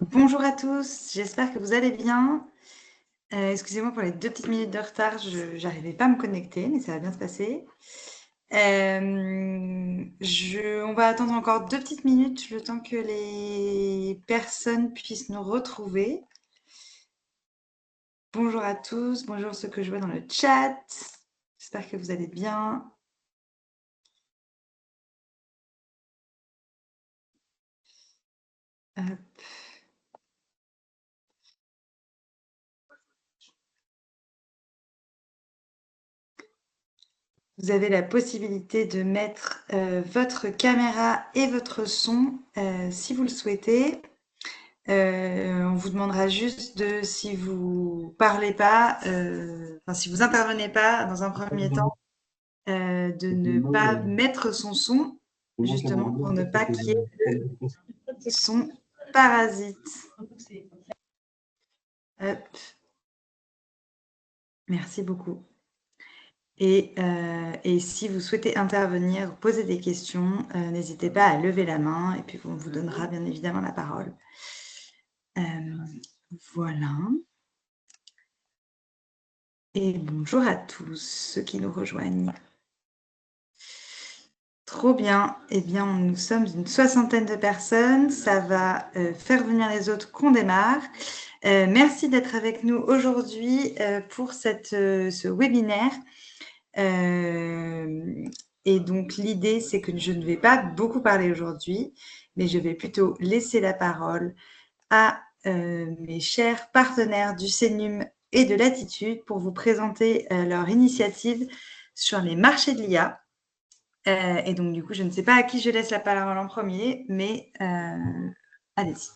Bonjour à tous, j'espère que vous allez bien. Excusez-moi pour les 2 petites minutes de retard, je n'arrivais pas à me connecter, mais ça va bien se passer. On va attendre encore 2 petites minutes, le temps que les personnes puissent nous retrouver. Bonjour à tous, bonjour ceux que je vois dans le chat. J'espère que vous allez bien. Hop. Vous avez la possibilité de mettre votre caméra et votre son si vous le souhaitez. On vous demandera juste de, si vous parlez pas, enfin, si vous intervenez pas dans un premier temps, de ne pas mettre son son, justement, pour ne pas qu'il y ait de son parasite. Hop. Merci beaucoup. Et si vous souhaitez intervenir, poser des questions, n'hésitez pas à lever la main et puis on vous donnera bien évidemment la parole. Voilà. Et bonjour à tous ceux qui nous rejoignent. Trop bien. Eh bien, nous sommes une soixantaine de personnes. Ça va faire venir les autres qu'on démarre. Merci d'être avec nous aujourd'hui pour ce webinaire. Et donc, l'idée, c'est que je ne vais pas beaucoup parler aujourd'hui, mais je vais plutôt laisser la parole à mes chers partenaires du CENUM et de Latitude pour vous présenter leur initiative sur les marchés de l'IA. Et donc, du coup, je ne sais pas à qui je laisse la parole en premier, mais allez-y.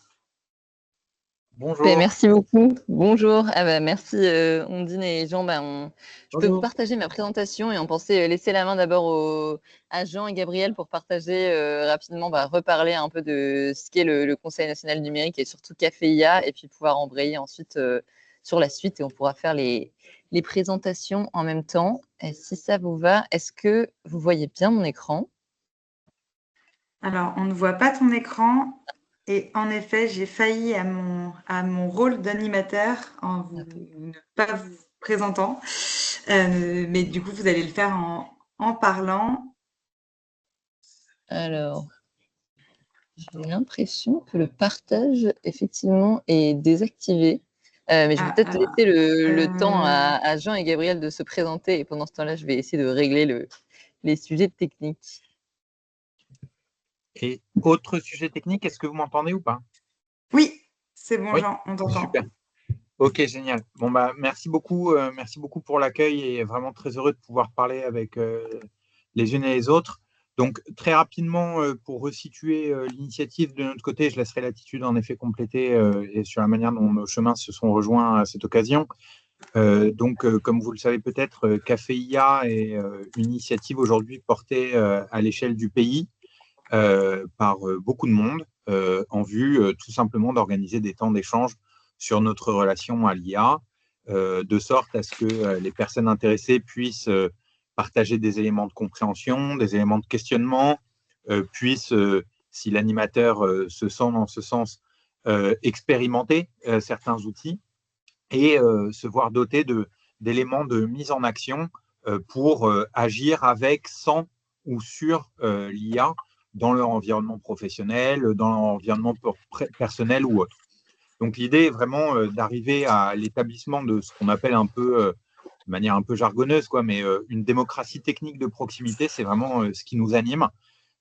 Bonjour. Merci beaucoup. Bonjour. Merci Ondine et Jean. Je peux vous Bonjour. partager ma présentation et on pensait laisser la main d'abord à Jean et Gabriel pour partager rapidement, reparler un peu de ce qu'est le Conseil national du numérique et surtout CaféIA et puis pouvoir embrayer ensuite sur la suite et on pourra faire les présentations en même temps. Et si ça vous va, est-ce que vous voyez bien mon écran? Alors, on ne voit pas ton écran. Et en effet, j'ai failli à mon rôle d'animateur en ne pas vous présentant. Mais du coup, vous allez le faire en parlant. Alors, j'ai l'impression que le partage, effectivement, est désactivé. Mais je vais peut-être Alors, laisser le temps à Jean et Gabriel de se présenter. Et pendant ce temps-là, je vais essayer de régler les sujets techniques. Et autre sujet technique, est-ce que vous m'entendez ou pas? oui, c'est bon, Oui, Jean, on t'entend. super. Ok, génial. Bon, merci beaucoup pour l'accueil et vraiment très heureux de pouvoir parler avec les unes et les autres. Donc, très rapidement, pour resituer l'initiative de notre côté, je laisserai Latitude en effet compléter et sur la manière dont nos chemins se sont rejoints à cette occasion. Comme vous le savez peut-être, CaféIA est une initiative aujourd'hui portée à l'échelle du pays par beaucoup de monde en vue tout simplement d'organiser des temps d'échange sur notre relation à l'IA, de sorte à ce que les personnes intéressées puissent partager des éléments de compréhension, des éléments de questionnement, puissent, si l'animateur se sent dans ce sens, expérimenter certains outils et se voir doté d'éléments de mise en action pour agir avec, sans ou sur l'IA dans leur environnement professionnel, dans leur environnement personnel ou autre. Donc l'idée est vraiment d'arriver à l'établissement de ce qu'on appelle un peu, de manière un peu jargonneuse, mais une démocratie technique de proximité, c'est vraiment ce qui nous anime.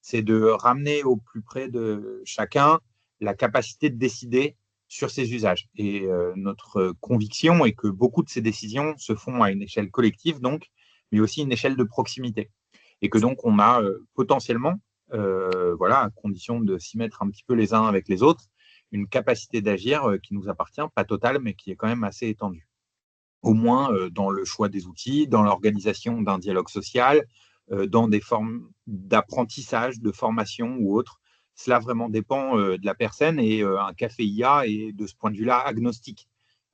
C'est de ramener au plus près de chacun la capacité de décider sur ses usages. Et notre conviction est que beaucoup de ces décisions se font à une échelle collective, donc, mais aussi une échelle de proximité. Et que donc on a potentiellement, à condition de s'y mettre un petit peu les uns avec les autres, une capacité d'agir qui nous appartient, pas totale, mais qui est quand même assez étendue. Au moins dans le choix des outils, dans l'organisation d'un dialogue social, dans des formes d'apprentissage, de formation ou autre. Cela vraiment dépend de la personne et un café IA est de ce point de vue-là agnostique.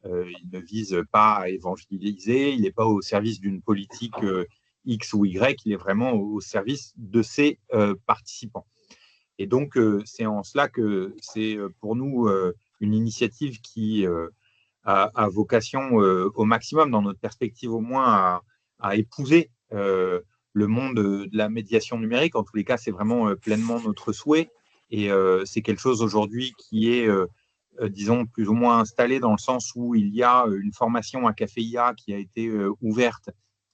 Il ne vise pas à évangéliser, il n'est pas au service d'une politique X ou Y, il est vraiment au service de ses participants. Et donc, c'est en cela que c'est pour nous une initiative qui a vocation au maximum, dans notre perspective au moins, à épouser le monde de la médiation numérique. En tous les cas, c'est vraiment pleinement notre souhait. Et c'est quelque chose aujourd'hui qui est, disons, plus ou moins installé dans le sens où il y a une formation à CAFEIA qui a été ouverte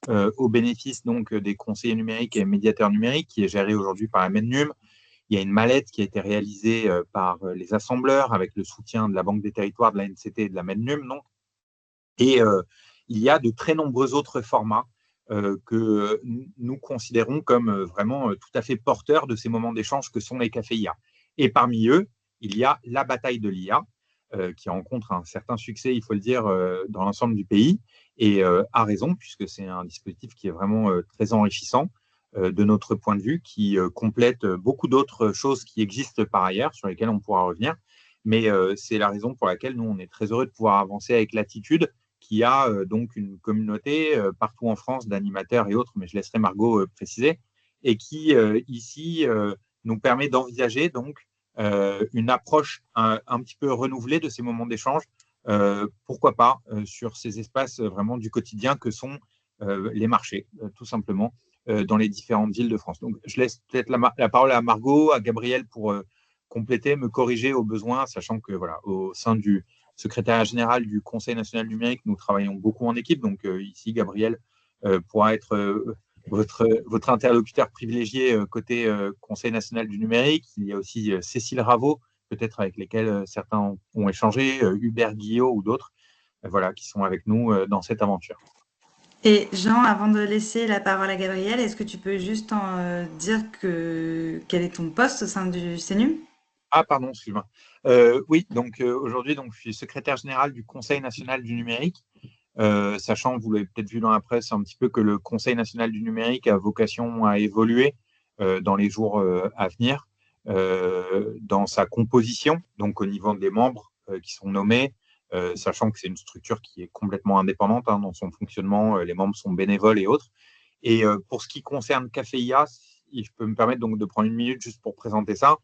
au bénéfice donc des conseillers numériques et médiateurs numériques, qui est gérée aujourd'hui par la MEDNUM. Il y a une mallette qui a été réalisée par les assembleurs avec le soutien de la Banque des Territoires, de la NCT et de la MEDNUM. Donc. Et il y a de très nombreux autres formats que nous considérons comme vraiment tout à fait porteurs de ces moments d'échange que sont les CAFEIA. Et parmi eux, il y a la bataille de l'IA, qui rencontre un certain succès, il faut le dire, dans l'ensemble du pays, et à raison, puisque c'est un dispositif qui est vraiment très enrichissant de notre point de vue, qui complète beaucoup d'autres choses qui existent par ailleurs, sur lesquelles on pourra revenir. Mais c'est la raison pour laquelle nous, on est très heureux de pouvoir avancer avec Latitude, qui a donc une communauté partout en France d'animateurs et autres, mais je laisserai Margot préciser, et qui ici nous permet d'envisager donc une approche un petit peu renouvelée de ces moments d'échange, pourquoi pas sur ces espaces vraiment du quotidien que sont les marchés, tout simplement, dans les différentes villes de France. Donc, je laisse peut-être la parole à Margot, à Gabriel pour compléter, me corriger au besoin, sachant que voilà, au sein du secrétariat général du Conseil national numérique, nous travaillons beaucoup en équipe. Donc ici, Gabriel pourra être votre interlocuteur privilégié côté Conseil national du numérique. Il y a aussi Cécile Raveau, peut-être avec lesquels certains ont échangé, Hubert Guillot ou d'autres, voilà, qui sont avec nous dans cette aventure. Et Jean, avant de laisser la parole à Gabriel, est-ce que tu peux juste dire quel est ton poste au sein du CNUM? Ah, pardon, excuse-moi. Oui, donc aujourd'hui, je suis secrétaire général du Conseil national du numérique, sachant, vous l'avez peut-être vu dans la presse un petit peu, que le Conseil national du numérique a vocation à évoluer dans les jours à venir, dans sa composition, donc au niveau des membres qui sont nommés, sachant que c'est une structure qui est complètement indépendante dans son fonctionnement, les membres sont bénévoles et autres. Et pour ce qui concerne CAFEIA, si je peux me permettre donc de prendre une minute juste pour présenter ça.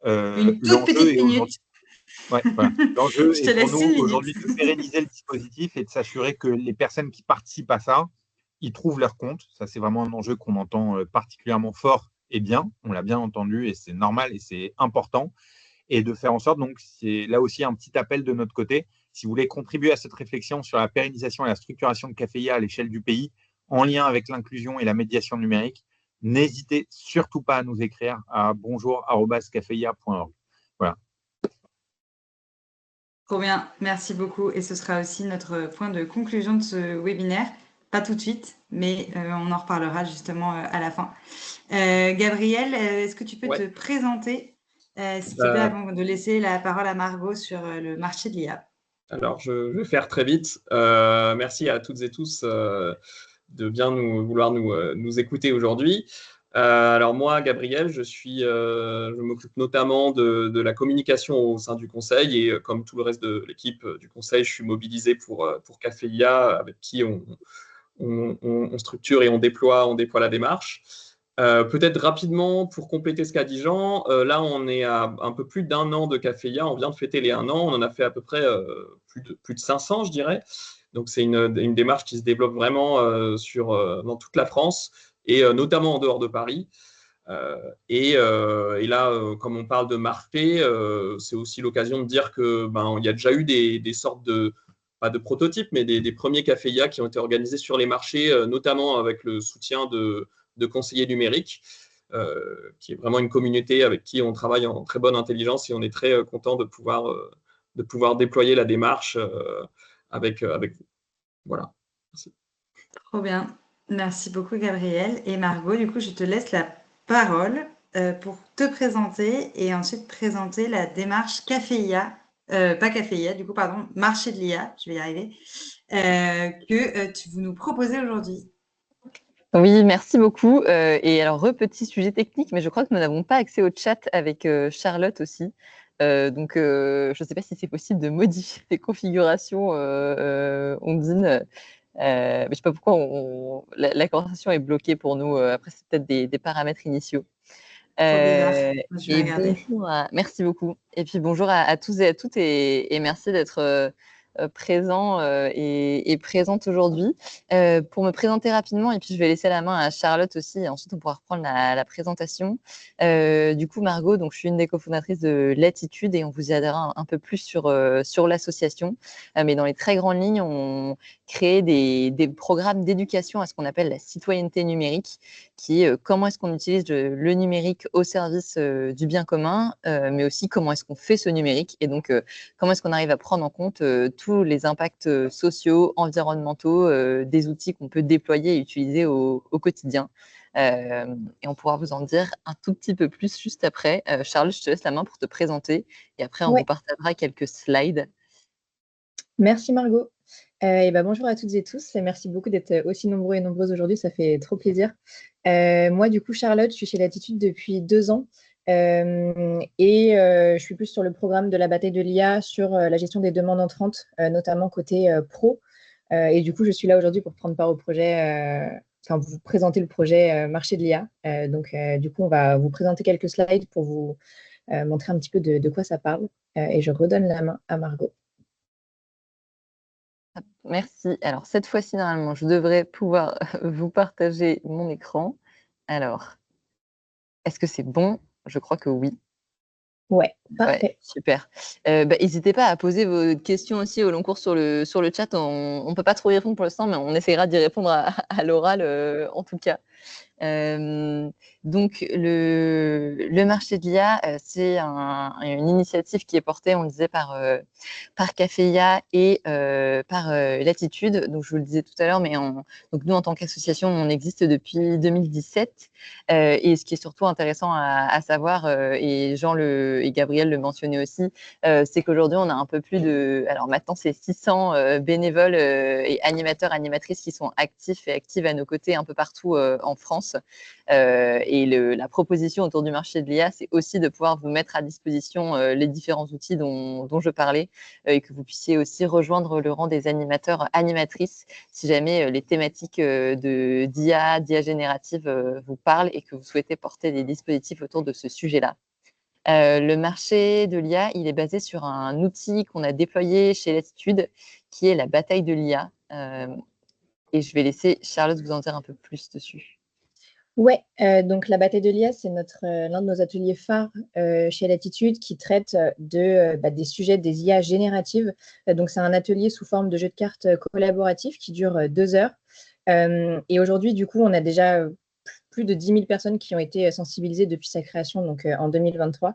Une toute L'enjeu petite est minute. aujourd'hui, ouais, voilà. L'enjeu Je te est pour laisse une nous minute. aujourd'hui de pérenniser le dispositif et de s'assurer que les personnes qui participent à ça, ils trouvent leur compte. Ça, c'est vraiment un enjeu qu'on entend particulièrement fort et bien. On l'a bien entendu et c'est normal et c'est important. Et de faire en sorte, donc, c'est là aussi un petit appel de notre côté. Si vous voulez contribuer à cette réflexion sur la pérennisation et la structuration de CAFEIA à l'échelle du pays, en lien avec l'inclusion et la médiation numérique, n'hésitez surtout pas à nous écrire à bonjour@cafeia.org. Voilà. Trop bien, merci beaucoup. Et ce sera aussi notre point de conclusion de ce webinaire. Pas tout de suite, mais on en reparlera justement à la fin. Gabriel, est-ce que tu peux te présenter, s'il te plaît, avant de laisser la parole à Margot sur le marché de l'IA? Alors, je vais faire très vite. Merci à toutes et tous de bien vouloir nous écouter aujourd'hui. Alors moi, Gabriel, je m'occupe notamment de la communication au sein du conseil et comme tout le reste de l'équipe du conseil, je suis mobilisé pour CAFEIA avec qui on structure et on déploie la démarche. Peut-être rapidement, pour compléter ce qu'a dit Jean, là, on est à un peu plus d'1 an de CAFEIA. On vient de fêter les 1 an. On en a fait à peu près plus de 500, je dirais. Donc, c'est une démarche qui se développe vraiment dans toute la France et notamment en dehors de Paris. Et là, comme on parle de marché, c'est aussi l'occasion de dire que il y a déjà eu des sortes pas de prototypes, mais des premiers CAFEIA qui ont été organisés sur les marchés, notamment avec le soutien de conseillers numériques, qui est vraiment une communauté avec qui on travaille en très bonne intelligence et on est très content de pouvoir déployer la démarche avec vous. Voilà. Merci. Trop bien. Merci beaucoup, Gabriel. Et Margot, du coup, je te laisse la parole pour te présenter et ensuite présenter la démarche CAFEIA, pas CAFEIA, du coup, pardon, marché de l'IA, je vais y arriver, que vous nous proposez aujourd'hui. Oui, merci beaucoup. Et alors, petit sujet technique, mais je crois que nous n'avons pas accès au chat avec Charlotte aussi. Donc, je ne sais pas si c'est possible de modifier les configurations Ondine. Mais je ne sais pas pourquoi la conversation est bloquée pour nous. Après, c'est peut-être des paramètres initiaux. Trop bizarre. Euh, Moi, je vais regarder. Merci beaucoup. Et puis bonjour à tous et à toutes et merci d'être présents et présente aujourd'hui. Pour me présenter rapidement, et puis je vais laisser la main à Charlotte aussi, et ensuite on pourra reprendre la présentation. Du coup, Margot, donc, je suis une des cofondatrices de Latitude et on vous y aidera un peu plus sur l'association. Mais dans les très grandes lignes, on crée des programmes d'éducation à ce qu'on appelle la citoyenneté numérique, qui est comment est-ce qu'on utilise le numérique au service du bien commun, mais aussi comment est-ce qu'on fait ce numérique et donc comment est-ce qu'on arrive à prendre en compte tous les impacts sociaux, environnementaux des outils qu'on peut déployer et utiliser au quotidien. Et on pourra vous en dire un tout petit peu plus juste après. Charles, je te laisse la main pour te présenter et après on vous partagera quelques slides. Merci Margot. Bonjour à toutes et tous et merci beaucoup d'être aussi nombreux et nombreuses aujourd'hui, ça fait trop plaisir. Moi du coup Charlotte, je suis chez Latitude depuis 2 ans je suis plus sur le programme de la bataille de l'IA sur la gestion des demandes entrantes, notamment côté pro. Et du coup je suis là aujourd'hui pour prendre part au projet, vous présenter le projet marché de l'IA. Du coup on va vous présenter quelques slides pour vous montrer un petit peu de quoi ça parle. Et je redonne la main à Margot. Merci. Alors, cette fois-ci, normalement, je devrais pouvoir vous partager mon écran. Alors, est-ce que c'est bon? Je crois que oui. Ouais, parfait. Ouais, super. N'hésitez pas à poser vos questions aussi au long cours sur le chat. On ne peut pas trop y répondre pour l'instant, mais on essaiera d'y répondre à l'oral en tout cas. Donc, le marché de l'IA, c'est une initiative qui est portée, on le disait, par Caféia et par Latitude. Donc, je vous le disais tout à l'heure, mais donc nous, en tant qu'association, on existe depuis 2017. Et ce qui est surtout intéressant à savoir, et Jean et Gabriel le mentionnaient aussi, c'est qu'aujourd'hui, on a un peu plus de... Alors maintenant, c'est 600 bénévoles et animateurs, animatrices qui sont actifs et actives à nos côtés un peu partout en France. La proposition autour du marché de l'IA, c'est aussi de pouvoir vous mettre à disposition les différents outils dont je parlais et que vous puissiez aussi rejoindre le rang des animateurs, animatrices, si jamais les thématiques d'IA générative vous parlent et que vous souhaitez porter des dispositifs autour de ce sujet-là. Le marché de l'IA, il est basé sur un outil qu'on a déployé chez Latitude, qui est la bataille de l'IA. Et je vais laisser Charlotte vous en dire un peu plus dessus. Ouais, donc la bataille de l'IA, c'est l'un de nos ateliers phares chez Latitude qui traite des sujets des IA génératives. Donc c'est un atelier sous forme de jeu de cartes collaboratif qui dure 2 heures. Et aujourd'hui, du coup, on a déjà plus de 10 000 personnes qui ont été sensibilisées depuis sa création, donc en 2023.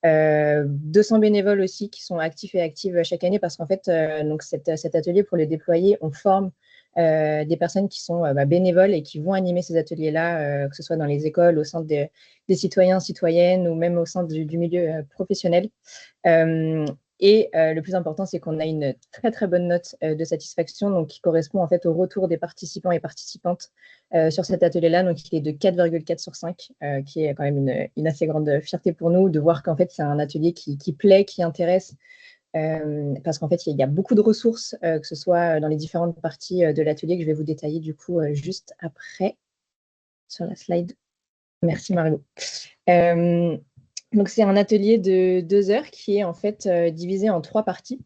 200 bénévoles aussi qui sont actifs et actives chaque année parce qu'en fait, donc cet atelier, pour le déployer, on forme des personnes qui sont bénévoles et qui vont animer ces ateliers-là, que ce soit dans les écoles, au sein des citoyens, citoyennes ou même au sein du milieu professionnel. Le plus important, c'est qu'on a une très, très bonne note de satisfaction, donc qui correspond en fait au retour des participants et participantes sur cet atelier-là. Donc, il est de 4,4 sur 5, qui est quand même une assez grande fierté pour nous de voir qu'en fait, c'est un atelier qui plaît, qui intéresse, parce qu'en fait, il y a beaucoup de ressources, que ce soit dans les différentes parties de l'atelier que je vais vous détailler du coup juste après sur la slide. Merci Margot. Donc, c'est un atelier de 2 heures qui est en fait divisé en 3 parties.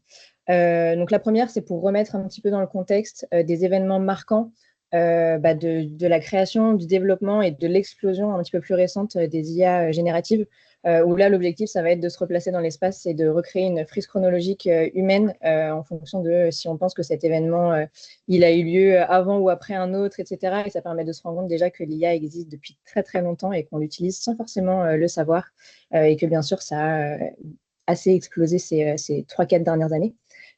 Donc, la première, c'est pour remettre un petit peu dans le contexte des événements marquants de la création, du développement et de l'explosion un petit peu plus récente des IA génératives, où là, l'objectif, ça va être de se replacer dans l'espace et de recréer une frise chronologique humaine en fonction de si on pense que cet événement, il a eu lieu avant ou après un autre, etc. Et ça permet de se rendre compte déjà que l'IA existe depuis très, très longtemps et qu'on l'utilise sans forcément le savoir et que bien sûr, ça a assez explosé ces 3-4 dernières années.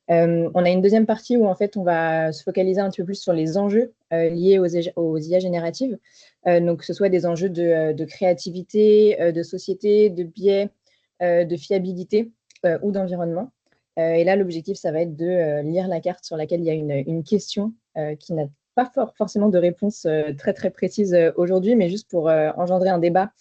On a une deuxième partie où en fait on va se focaliser un petit peu plus sur les enjeux liés aux IA génératives, donc que ce soit des enjeux de créativité, de société, de biais, de fiabilité ou d'environnement. Et là, l'objectif, ça va être de lire la carte sur laquelle il y a une question qui n'a pas forcément de réponse très très précise aujourd'hui, mais juste pour engendrer un débat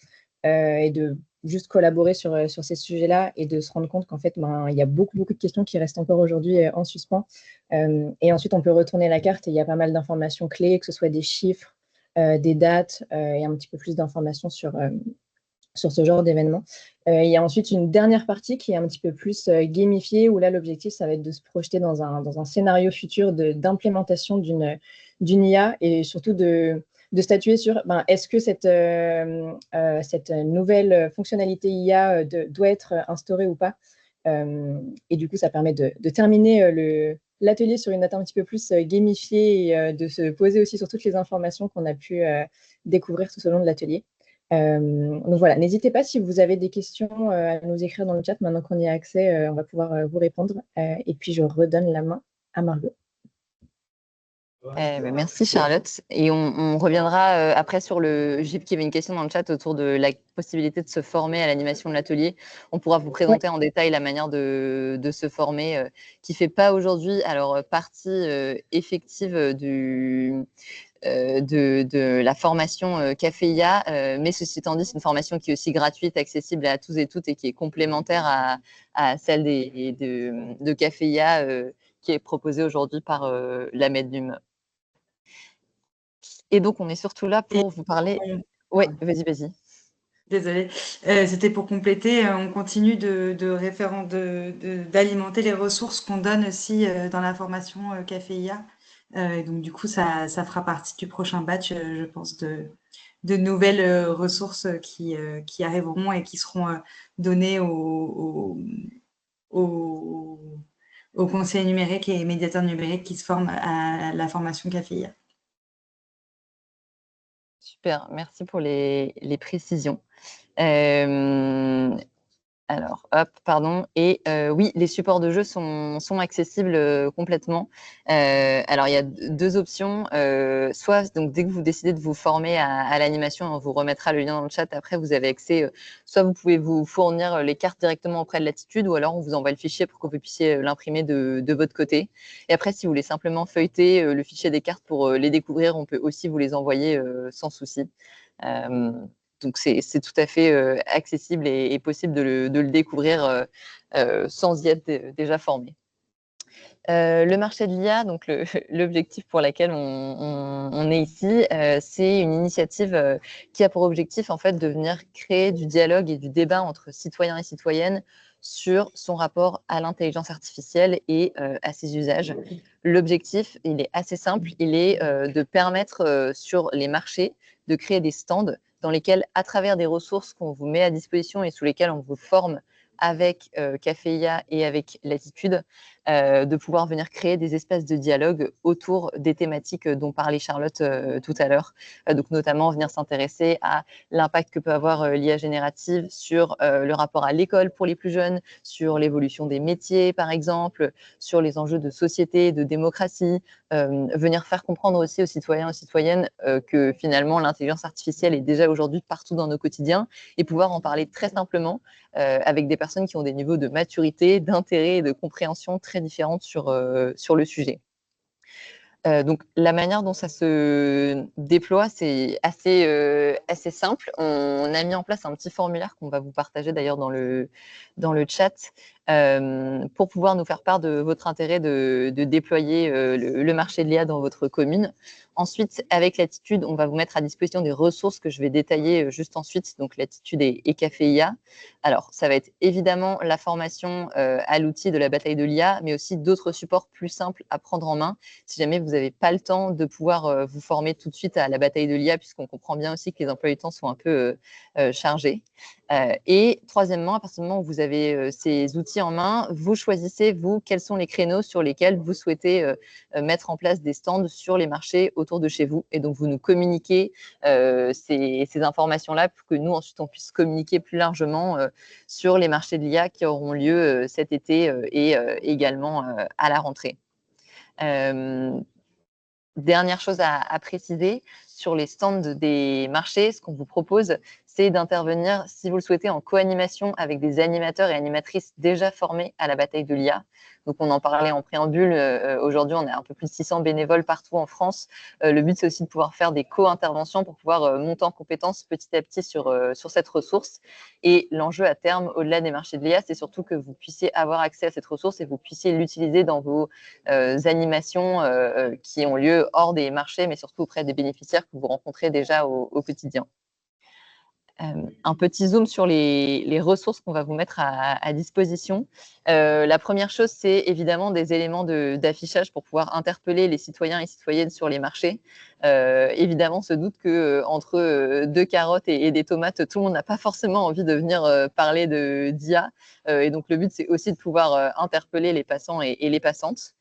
et de juste collaborer sur ces sujets-là et de se rendre compte qu'en fait, il y a beaucoup de questions qui restent encore aujourd'hui en suspens. Et ensuite, on peut retourner la carte et il y a pas mal d'informations clés, que ce soit des chiffres, des dates et un petit peu plus d'informations sur sur ce genre d'événement. Il y a ensuite une dernière partie qui est un petit peu plus gamifiée, où là, l'objectif, ça va être de se projeter dans un scénario futur d'implémentation d'une IA et surtout de statuer sur est-ce que cette nouvelle fonctionnalité IA doit être instaurée ou pas. Et du coup, ça permet de terminer l'atelier sur une note un petit peu plus gamifiée et de se poser aussi sur toutes les informations qu'on a pu découvrir tout au long de l'atelier. Donc voilà, n'hésitez pas si vous avez des questions à nous écrire dans le chat. Maintenant qu'on y a accès, on va pouvoir vous répondre. Et puis, je redonne la main à Margot. Merci Charlotte. Et on reviendra après sur le... J'ai vu qu'il y avait une question dans le chat autour de la possibilité de se former à l'animation de l'atelier. On pourra vous présenter en détail la manière de se former, qui ne fait pas aujourd'hui partie effective de la formation Caféia, mais ceci étant dit, c'est une formation qui est aussi gratuite, accessible à tous et toutes et qui est complémentaire à celle de Caféia qui est proposée aujourd'hui par la Mednum. Et donc, on est surtout là pour vous parler. Oui, vas-y. Désolée. C'était pour compléter. On continue d'alimenter les ressources qu'on donne aussi dans la formation Caféia. Et donc, du coup, ça fera partie du prochain batch, je pense, de nouvelles ressources qui arriveront et qui seront données aux conseillers numériques et médiateurs numériques qui se forment à la formation Caféia. Super, merci pour les précisions. Alors, hop, pardon. Et oui, les supports de jeu sont accessibles complètement. Alors, il y a deux options. Soit, donc, dès que vous décidez de vous former à l'animation, on vous remettra le lien dans le chat. Après, vous avez accès. Soit vous pouvez vous fournir les cartes directement auprès de Latitude, ou alors on vous envoie le fichier pour que vous puissiez l'imprimer de votre côté. Et après, si vous voulez simplement feuilleter le fichier des cartes pour les découvrir, on peut aussi vous les envoyer sans souci. Donc, c'est tout à fait accessible et possible de le découvrir sans y être déjà formé. Le marché de l'IA, donc l'objectif pour lequel on est ici, c'est une initiative qui a pour objectif en fait de venir créer du dialogue et du débat entre citoyens et citoyennes sur son rapport à l'intelligence artificielle et à ses usages. L'objectif, il est assez simple, il est de permettre sur les marchés de créer des stands dans lesquels, à travers des ressources qu'on vous met à disposition et sous lesquelles on vous forme avec Caféia et avec Latitude, de pouvoir venir créer des espaces de dialogue autour des thématiques dont parlait Charlotte tout à l'heure. Donc notamment venir s'intéresser à l'impact que peut avoir l'IA générative sur le rapport à l'école pour les plus jeunes, sur l'évolution des métiers par exemple, sur les enjeux de société, de démocratie, venir faire comprendre aussi aux citoyens et aux citoyennes que finalement l'intelligence artificielle est déjà aujourd'hui partout dans nos quotidiens et pouvoir en parler très simplement avec des personnes qui ont des niveaux de maturité, d'intérêt et de compréhension très différentes sur le sujet. Donc, la manière dont ça se déploie, c'est assez simple. On a mis en place un petit formulaire qu'on va vous partager d'ailleurs dans le chat pour pouvoir nous faire part de votre intérêt de déployer le marché de l'IA dans votre commune. Ensuite, avec Latitude, on va vous mettre à disposition des ressources que je vais détailler juste ensuite, donc Latitude et Caféia. Alors, ça va être évidemment la formation à l'outil de la bataille de l'IA, mais aussi d'autres supports plus simples à prendre en main si jamais vous n'avez pas le temps de pouvoir vous former tout de suite à la bataille de l'IA, puisqu'on comprend bien aussi que les emplois du temps sont un peu chargés. Et troisièmement, à partir du moment où vous avez ces outils en main, vous choisissez, vous, quels sont les créneaux sur lesquels vous souhaitez mettre en place des stands sur les marchés autour de chez vous. Et donc, vous nous communiquez ces informations-là pour que nous, ensuite, on puisse communiquer plus largement sur les marchés de l'IA qui auront lieu cet été et également à la rentrée. Dernière chose à préciser, sur les stands des marchés, ce qu'on vous propose, c'est d'intervenir, si vous le souhaitez, en co-animation avec des animateurs et animatrices déjà formés à la bataille de l'IA. Donc, on en parlait en préambule. Aujourd'hui, on a un peu plus de 600 bénévoles partout en France. Le but, c'est aussi de pouvoir faire des co-interventions pour pouvoir monter en compétences petit à petit sur cette ressource. Et l'enjeu à terme, au-delà des marchés de l'IA, c'est surtout que vous puissiez avoir accès à cette ressource et vous puissiez l'utiliser dans vos animations qui ont lieu hors des marchés, mais surtout auprès des bénéficiaires que vous rencontrez déjà au quotidien. Un petit zoom sur les ressources qu'on va vous mettre à disposition. La première chose, c'est évidemment des éléments d'affichage pour pouvoir interpeller les citoyens et citoyennes sur les marchés. Évidemment, on se doute qu'entre 2 carottes et des tomates, tout le monde n'a pas forcément envie de venir parler d'IA. Et donc, le but, c'est aussi de pouvoir interpeller les passants et les passantes.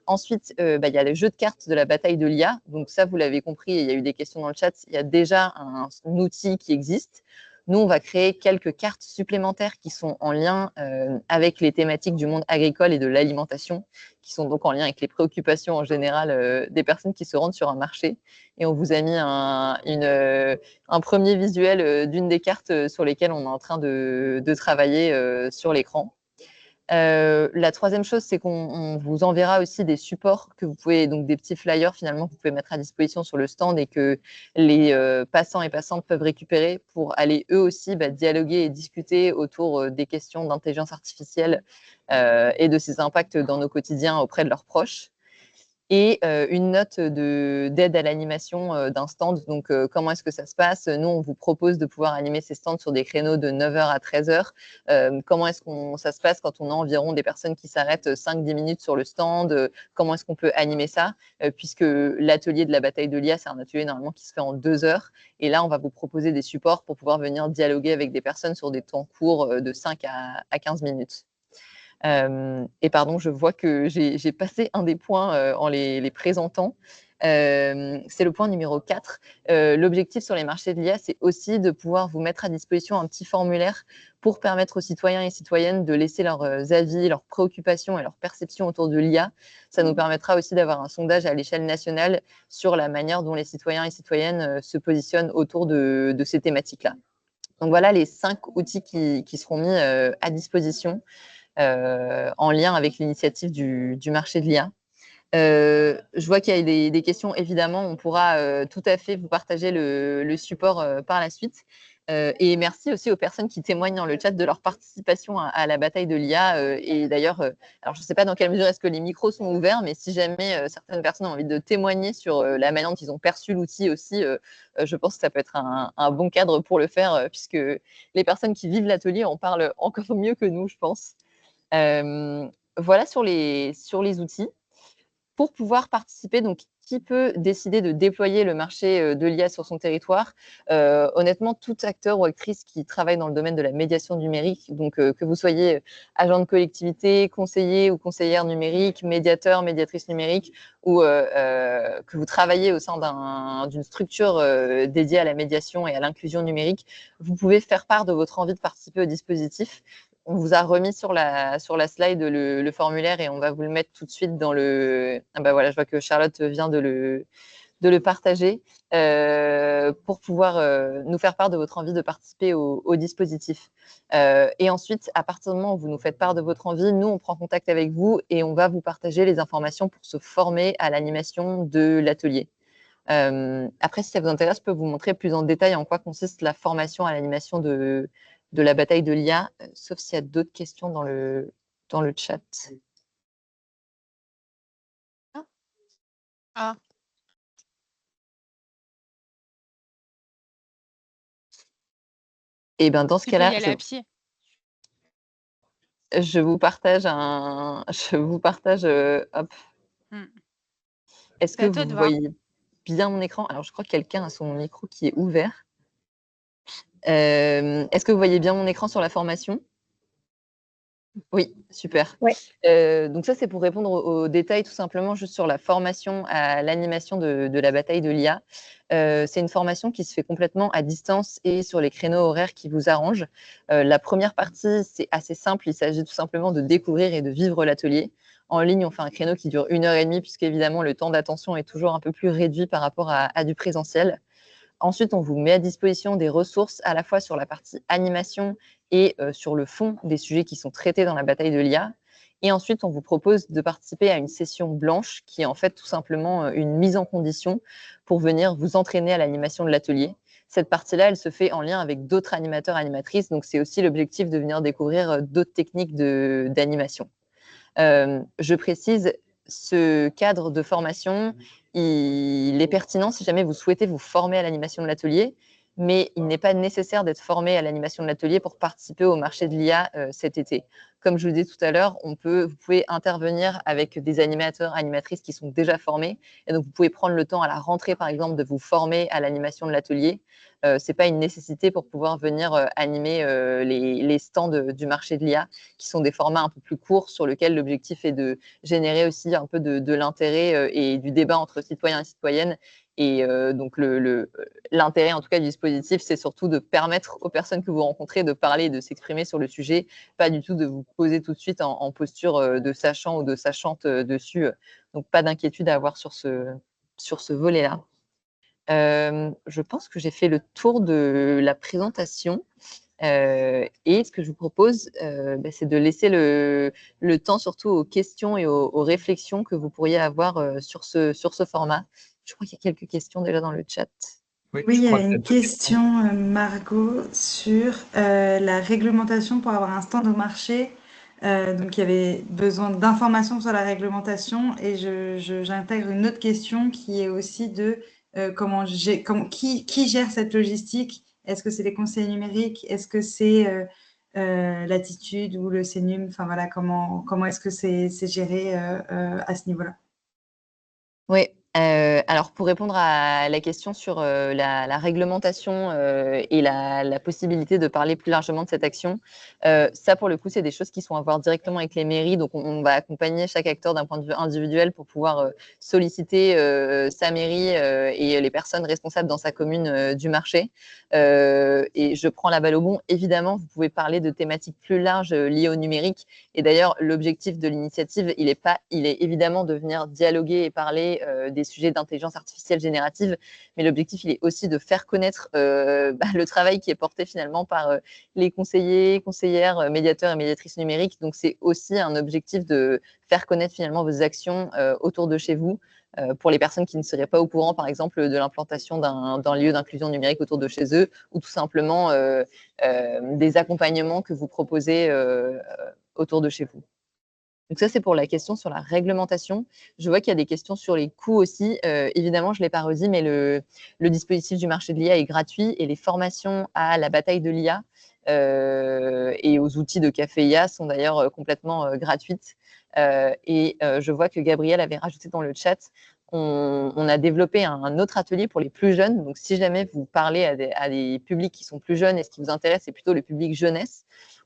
Ensuite, il y a le jeu de cartes de la bataille de l'IA. Donc ça, vous l'avez compris, il y a eu des questions dans le chat. Il y a déjà un outil qui existe. Nous, on va créer quelques cartes supplémentaires qui sont en lien avec les thématiques du monde agricole et de l'alimentation, qui sont donc en lien avec les préoccupations en général des personnes qui se rendent sur un marché. Et on vous a mis un premier visuel d'une des cartes sur lesquelles on est en train de travailler sur l'écran. La troisième chose, c'est qu'on vous enverra aussi des supports que vous pouvez, donc des petits flyers finalement que vous pouvez mettre à disposition sur le stand et que les passants et passantes peuvent récupérer pour aller eux aussi dialoguer et discuter autour des questions d'intelligence artificielle et de ses impacts dans nos quotidiens auprès de leurs proches. Et une note d'aide à l'animation d'un stand. Donc, comment est-ce que ça se passe? Nous, on vous propose de pouvoir animer ces stands sur des créneaux de 9h à 13h. Comment est-ce que ça se passe quand on a environ des personnes qui s'arrêtent 5-10 minutes sur le stand? Comment est-ce qu'on peut animer ça? Puisque l'atelier de la bataille de l'IA, c'est un atelier normalement qui se fait en 2 heures. Et là, on va vous proposer des supports pour pouvoir venir dialoguer avec des personnes sur des temps courts de 5 à 15 minutes. Et pardon, je vois que j'ai passé un des points en les présentant. C'est le point numéro 4. L'objectif sur les marchés de l'IA, c'est aussi de pouvoir vous mettre à disposition un petit formulaire pour permettre aux citoyens et citoyennes de laisser leurs avis, leurs préoccupations et leurs perceptions autour de l'IA. Ça nous permettra aussi d'avoir un sondage à l'échelle nationale sur la manière dont les citoyens et citoyennes se positionnent autour de ces thématiques-là. Donc voilà les 5 outils qui seront mis à disposition. En lien avec l'initiative du marché de l'IA. Je vois qu'il y a des questions, évidemment, on pourra tout à fait vous partager le support par la suite. Et merci aussi aux personnes qui témoignent dans le chat de leur participation à la bataille de l'IA. Et d'ailleurs, alors je ne sais pas dans quelle mesure est-ce que les micros sont ouverts, mais si jamais certaines personnes ont envie de témoigner sur la manière dont ils ont perçu l'outil aussi, je pense que ça peut être un bon cadre pour le faire, puisque les personnes qui vivent l'atelier en parlent encore mieux que nous, je pense. Voilà sur les outils. Pour pouvoir participer, donc qui peut décider de déployer le marché de l'IA sur son territoire? Honnêtement, tout acteur ou actrice qui travaille dans le domaine de la médiation numérique, donc que vous soyez agent de collectivité, conseiller ou conseillère numérique, médiateur, médiatrice numérique, ou que vous travaillez au sein d'une structure dédiée à la médiation et à l'inclusion numérique, vous pouvez faire part de votre envie de participer au dispositif. On vous a remis sur la slide le formulaire et on va vous le mettre tout de suite dans le… Ah bah voilà, je vois que Charlotte vient de le partager pour pouvoir nous faire part de votre envie de participer au dispositif. Et ensuite, à partir du moment où vous nous faites part de votre envie, nous, on prend contact avec vous et on va vous partager les informations pour se former à l'animation de l'atelier. Après, si ça vous intéresse, je peux vous montrer plus en détail en quoi consiste la formation à l'animation de la bataille de l'IA, sauf s'il y a d'autres questions dans le chat. Ah. Et bien, dans ce cas-là, je vous partage hop. Est-ce que vous voyez bien mon écran? Alors, je crois que quelqu'un a son micro qui est ouvert. Est-ce que vous voyez bien mon écran sur la formation? Oui, super. Ouais. Donc ça, c'est pour répondre aux détails tout simplement juste sur la formation à l'animation de la bataille de l'IA. C'est une formation qui se fait complètement à distance et sur les créneaux horaires qui vous arrangent. La première partie, c'est assez simple. Il s'agit tout simplement de découvrir et de vivre l'atelier. En ligne, on fait un créneau qui dure 1h30 puisqu'évidemment, le temps d'attention est toujours un peu plus réduit par rapport à du présentiel. Ensuite, on vous met à disposition des ressources à la fois sur la partie animation et sur le fond des sujets qui sont traités dans la bataille de l'IA. Et ensuite, on vous propose de participer à une session blanche qui est en fait tout simplement une mise en condition pour venir vous entraîner à l'animation de l'atelier. Cette partie-là, elle se fait en lien avec d'autres animateurs, animatrices. Donc, c'est aussi l'objectif de venir découvrir d'autres techniques d'animation. Je précise, ce cadre de formation, il est pertinent si jamais vous souhaitez vous former à l'animation de l'atelier, mais il n'est pas nécessaire d'être formé à l'animation de l'atelier pour participer au marché de l'IA cet été. Comme je vous disais tout à l'heure, vous pouvez intervenir avec des animateurs, animatrices qui sont déjà formés, et donc vous pouvez prendre le temps à la rentrée, par exemple, de vous former à l'animation de l'atelier. Ce n'est pas une nécessité pour pouvoir venir animer les stands du marché de l'IA, qui sont des formats un peu plus courts, sur lesquels l'objectif est de générer aussi un peu de l'intérêt et du débat entre citoyens et citoyennes. Et donc, l'intérêt, en tout cas, du dispositif, c'est surtout de permettre aux personnes que vous rencontrez de parler et de s'exprimer sur le sujet, pas du tout de vous poser tout de suite en posture de sachant ou de sachante dessus. Donc, pas d'inquiétude à avoir sur ce volet-là. Je pense que j'ai fait le tour de la présentation. Et ce que je vous propose, c'est de laisser le temps surtout aux questions et aux réflexions que vous pourriez avoir sur ce format. Je crois qu'il y a quelques questions déjà dans le chat. Oui, il y a une question, Margot, sur la réglementation pour avoir un stand au marché. Donc, il y avait besoin d'informations sur la réglementation et j'intègre une autre question qui est aussi de qui gère cette logistique? Est-ce que c'est les conseillers numériques? Est-ce que c'est Latitude ou le CNUM? Enfin, voilà, comment est-ce que c'est géré à ce niveau-là? Oui. Alors, pour répondre à la question sur la réglementation et la possibilité de parler plus largement de cette action, ça, pour le coup, c'est des choses qui sont à voir directement avec les mairies. Donc, on va accompagner chaque acteur d'un point de vue individuel pour pouvoir solliciter sa mairie et les personnes responsables dans sa commune du marché. Et je prends la balle au bon. Évidemment, vous pouvez parler de thématiques plus larges liées au numérique. Et d'ailleurs, l'objectif de l'initiative, il est évidemment de venir dialoguer et parler des sujets d'intelligence artificielle générative, mais l'objectif, il est aussi de faire connaître le travail qui est porté finalement par les conseillers, conseillères, médiateurs et médiatrices numériques. Donc, c'est aussi un objectif de faire connaître finalement vos actions autour de chez vous. Pour les personnes qui ne seraient pas au courant, par exemple, de l'implantation d'un lieu d'inclusion numérique autour de chez eux, ou tout simplement des accompagnements que vous proposez autour de chez vous. Donc ça, c'est pour la question sur la réglementation. Je vois qu'il y a des questions sur les coûts aussi. Évidemment, je ne l'ai pas redit, mais le dispositif du marché de l'IA est gratuit et les formations à la bataille de l'IA et aux outils de Café IA sont d'ailleurs complètement gratuites. Et je vois que Gabriel avait rajouté dans le chat, on a développé un autre atelier pour les plus jeunes. Donc, si jamais vous parlez à des publics qui sont plus jeunes et ce qui vous intéresse, c'est plutôt le public jeunesse,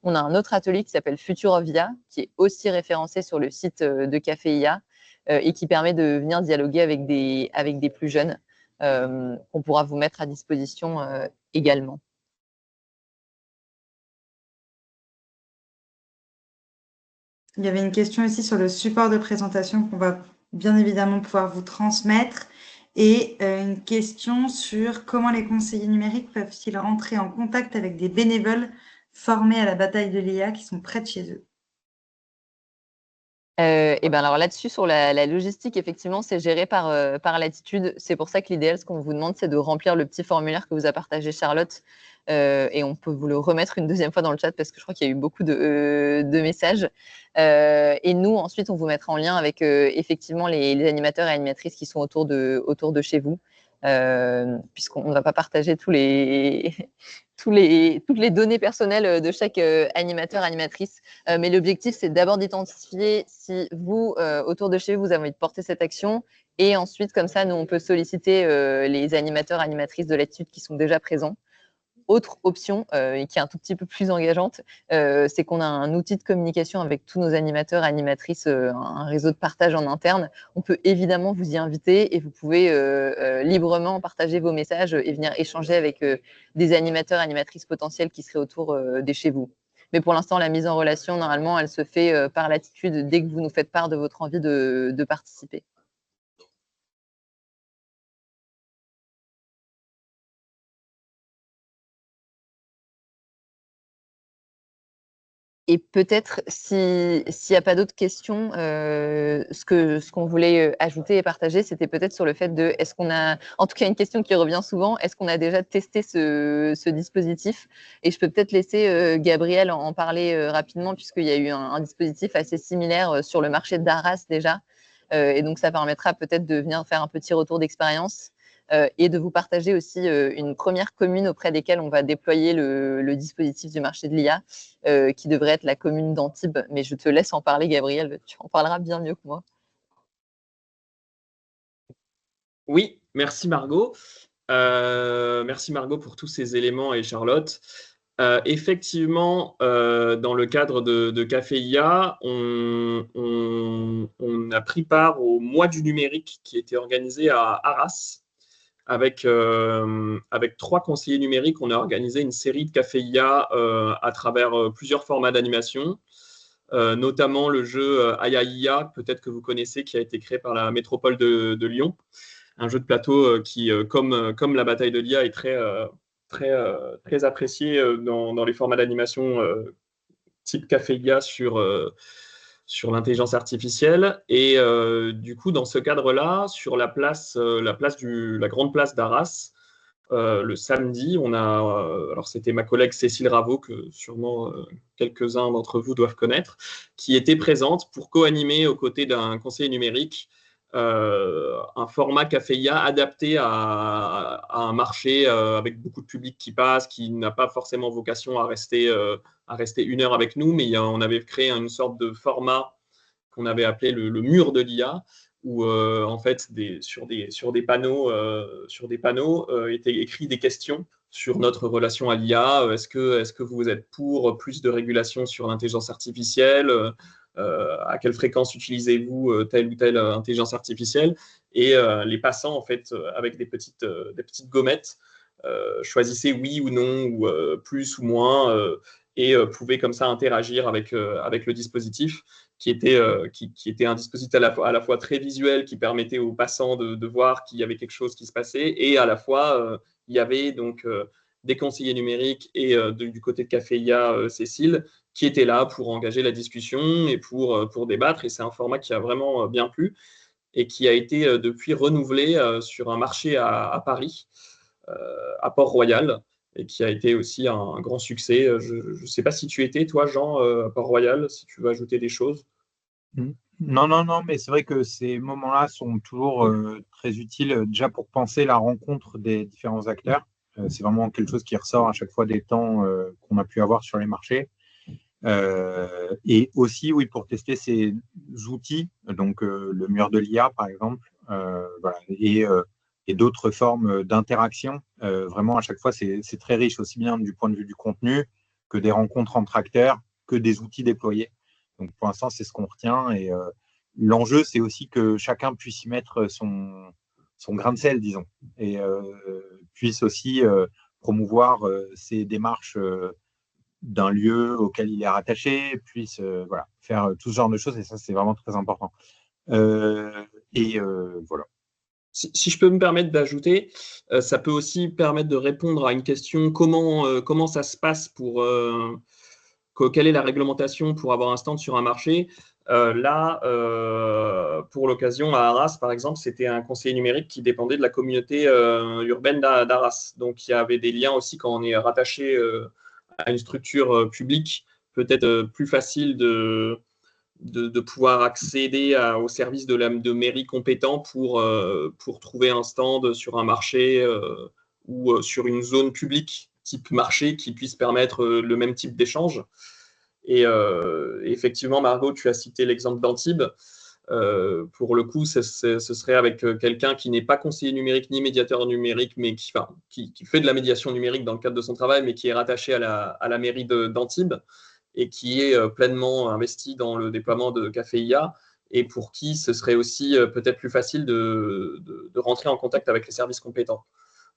on a un autre atelier qui s'appelle Future of IA, qui est aussi référencé sur le site de Café IA et qui permet de venir dialoguer avec des plus jeunes qu'on pourra vous mettre à disposition également. Il y avait une question aussi sur le support de présentation qu'on va bien évidemment pouvoir vous transmettre et une question sur comment les conseillers numériques peuvent-ils rentrer en contact avec des bénévoles formés à la bataille de l'IA qui sont près de chez eux. Et ben alors là-dessus, sur la logistique, effectivement, c'est géré par Latitude. C'est pour ça que l'idéal, ce qu'on vous demande, c'est de remplir le petit formulaire que vous a partagé Charlotte. Et on peut vous le remettre une deuxième fois dans le chat parce que je crois qu'il y a eu beaucoup de messages. Et nous, ensuite, on vous mettra en lien avec effectivement les animateurs et animatrices qui sont autour de chez vous. Puisqu'on ne va pas partager toutes les données personnelles de chaque animateur, animatrice. Mais l'objectif, c'est d'abord d'identifier si vous, autour de chez vous, vous avez envie de porter cette action. Et ensuite, comme ça, nous, on peut solliciter les animateurs, animatrices de Latitude qui sont déjà présents. Autre option, et qui est un tout petit peu plus engageante, c'est qu'on a un outil de communication avec tous nos animateurs, animatrices, un réseau de partage en interne. On peut évidemment vous y inviter et vous pouvez librement partager vos messages et venir échanger avec des animateurs, animatrices potentiels qui seraient autour de chez vous. Mais pour l'instant, la mise en relation, normalement, elle se fait par Latitude dès que vous nous faites part de votre envie de participer. Et peut-être, s'il n'y a pas d'autres questions, ce qu'on voulait ajouter et partager, c'était peut-être sur le fait de, est-ce qu'on a, en tout cas une question qui revient souvent, est-ce qu'on a déjà testé ce dispositif? Et je peux peut-être laisser Gabriel en parler rapidement, puisqu'il y a eu un dispositif assez similaire sur le marché d'Arras déjà. Et donc, ça permettra peut-être de venir faire un petit retour d'expérience. et de vous partager aussi une première commune auprès desquelles on va déployer le dispositif du marché de l'IA, qui devrait être la commune d'Antibes. Mais je te laisse en parler, Gabriel, tu en parleras bien mieux que moi. Oui, merci Margot. Merci Margot pour tous ces éléments et Charlotte. Effectivement, dans le cadre de Café IA, on a pris part au mois du numérique qui était organisé à Arras. Avec 3 conseillers numériques, on a organisé une série de Café IA à travers plusieurs formats d'animation, notamment le jeu Aya IA, peut-être que vous connaissez, qui a été créé par la métropole de Lyon. Un jeu de plateau qui, comme la bataille de l'IA, est très apprécié dans les formats d'animation type Café IA sur l'intelligence artificielle. Et du coup, dans ce cadre-là, sur la grande place d'Arras, le samedi, alors c'était ma collègue Cécile Raveau, que sûrement quelques-uns d'entre vous doivent connaître, qui était présente pour co-animer aux côtés d'un conseiller numérique un format Café IA adapté à un marché avec beaucoup de public qui passe, qui n'a pas forcément vocation à rester 1 heure avec nous, mais on avait créé une sorte de format qu'on avait appelé le mur de l'IA, où en fait sur des panneaux étaient écrits des questions sur notre relation à l'IA. Est-ce que vous êtes pour plus de régulation sur l'intelligence artificielle? À quelle fréquence utilisez-vous telle ou telle intelligence artificielle? Et les passants, en fait, avec des petites gommettes, choisissaient oui ou non, ou plus ou moins, et pouvaient comme ça interagir avec le dispositif, qui était un dispositif à la fois très visuel, qui permettait aux passants de voir qu'il y avait quelque chose qui se passait, et à la fois, il y avait donc des conseillers numériques et du côté de Café IA, Cécile, qui étaient là pour engager la discussion et pour débattre. Et c'est un format qui a vraiment bien plu et qui a été depuis renouvelé sur un marché à Paris, à Port-Royal, et qui a été aussi un grand succès. Je ne sais pas si tu étais, toi, Jean, à Port-Royal, si tu veux ajouter des choses. Non, mais c'est vrai que ces moments-là sont toujours très utiles, déjà pour penser la rencontre des différents acteurs. C'est vraiment quelque chose qui ressort à chaque fois des temps qu'on a pu avoir sur les marchés. Et aussi, oui, pour tester ces outils, donc le mur de l'IA, par exemple, voilà, et d'autres formes d'interaction. Vraiment, à chaque fois, c'est très riche, aussi bien du point de vue du contenu que des rencontres entre acteurs, que des outils déployés. Donc, pour l'instant, c'est ce qu'on retient. Et l'enjeu, c'est aussi que chacun puisse y mettre son grain de sel, disons, et puisse aussi promouvoir ces démarches d'un lieu auquel il est rattaché, puisse voilà, faire tout ce genre de choses. Et ça, c'est vraiment très important. Voilà. Si je peux me permettre d'ajouter, ça peut aussi permettre de répondre à une question, comment ça se passe quelle est la réglementation pour avoir un stand sur un marché? Là, pour l'occasion, à Arras, par exemple, c'était un conseiller numérique qui dépendait de la communauté urbaine d'Arras. Donc, il y avait des liens aussi quand on est rattaché à une structure publique, peut-être plus facile de pouvoir accéder aux services de mairie compétents pour trouver un stand sur un marché ou sur une zone publique type marché qui puisse permettre le même type d'échange. Et effectivement, Margot, tu as cité l'exemple d'Antibes. Pour le coup, ce serait avec quelqu'un qui n'est pas conseiller numérique ni médiateur numérique, mais qui fait de la médiation numérique dans le cadre de son travail, mais qui est rattaché à la mairie d'Antibes et qui est pleinement investi dans le déploiement de Café IA, et pour qui ce serait aussi peut-être plus facile de rentrer en contact avec les services compétents.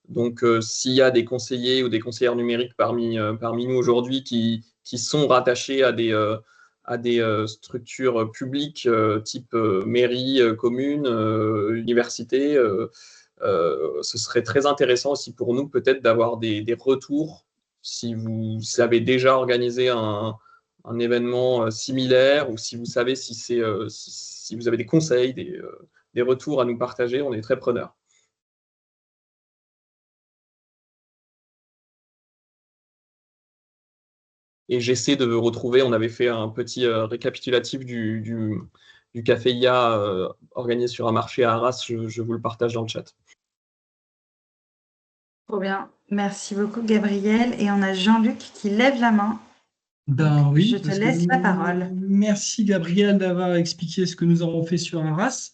Donc, s'il y a des conseillers ou des conseillères numériques parmi nous aujourd'hui qui sont rattachés à des structures publiques type mairie, commune, université, ce serait très intéressant aussi pour nous peut-être d'avoir des retours si vous avez déjà organisé un événement similaire, ou si vous savez si vous avez des conseils, des retours à nous partager, on est très preneurs. Et j'essaie de retrouver, on avait fait un petit récapitulatif du Café IA organisé sur un marché à Arras, je vous le partage dans le chat. Trop bien. Merci beaucoup, Gabriel. Et on a Jean-Luc qui lève la main. Ben Je oui, te parce que laisse la parole. merci Gabriel d'avoir expliqué ce que nous avons fait sur Arras,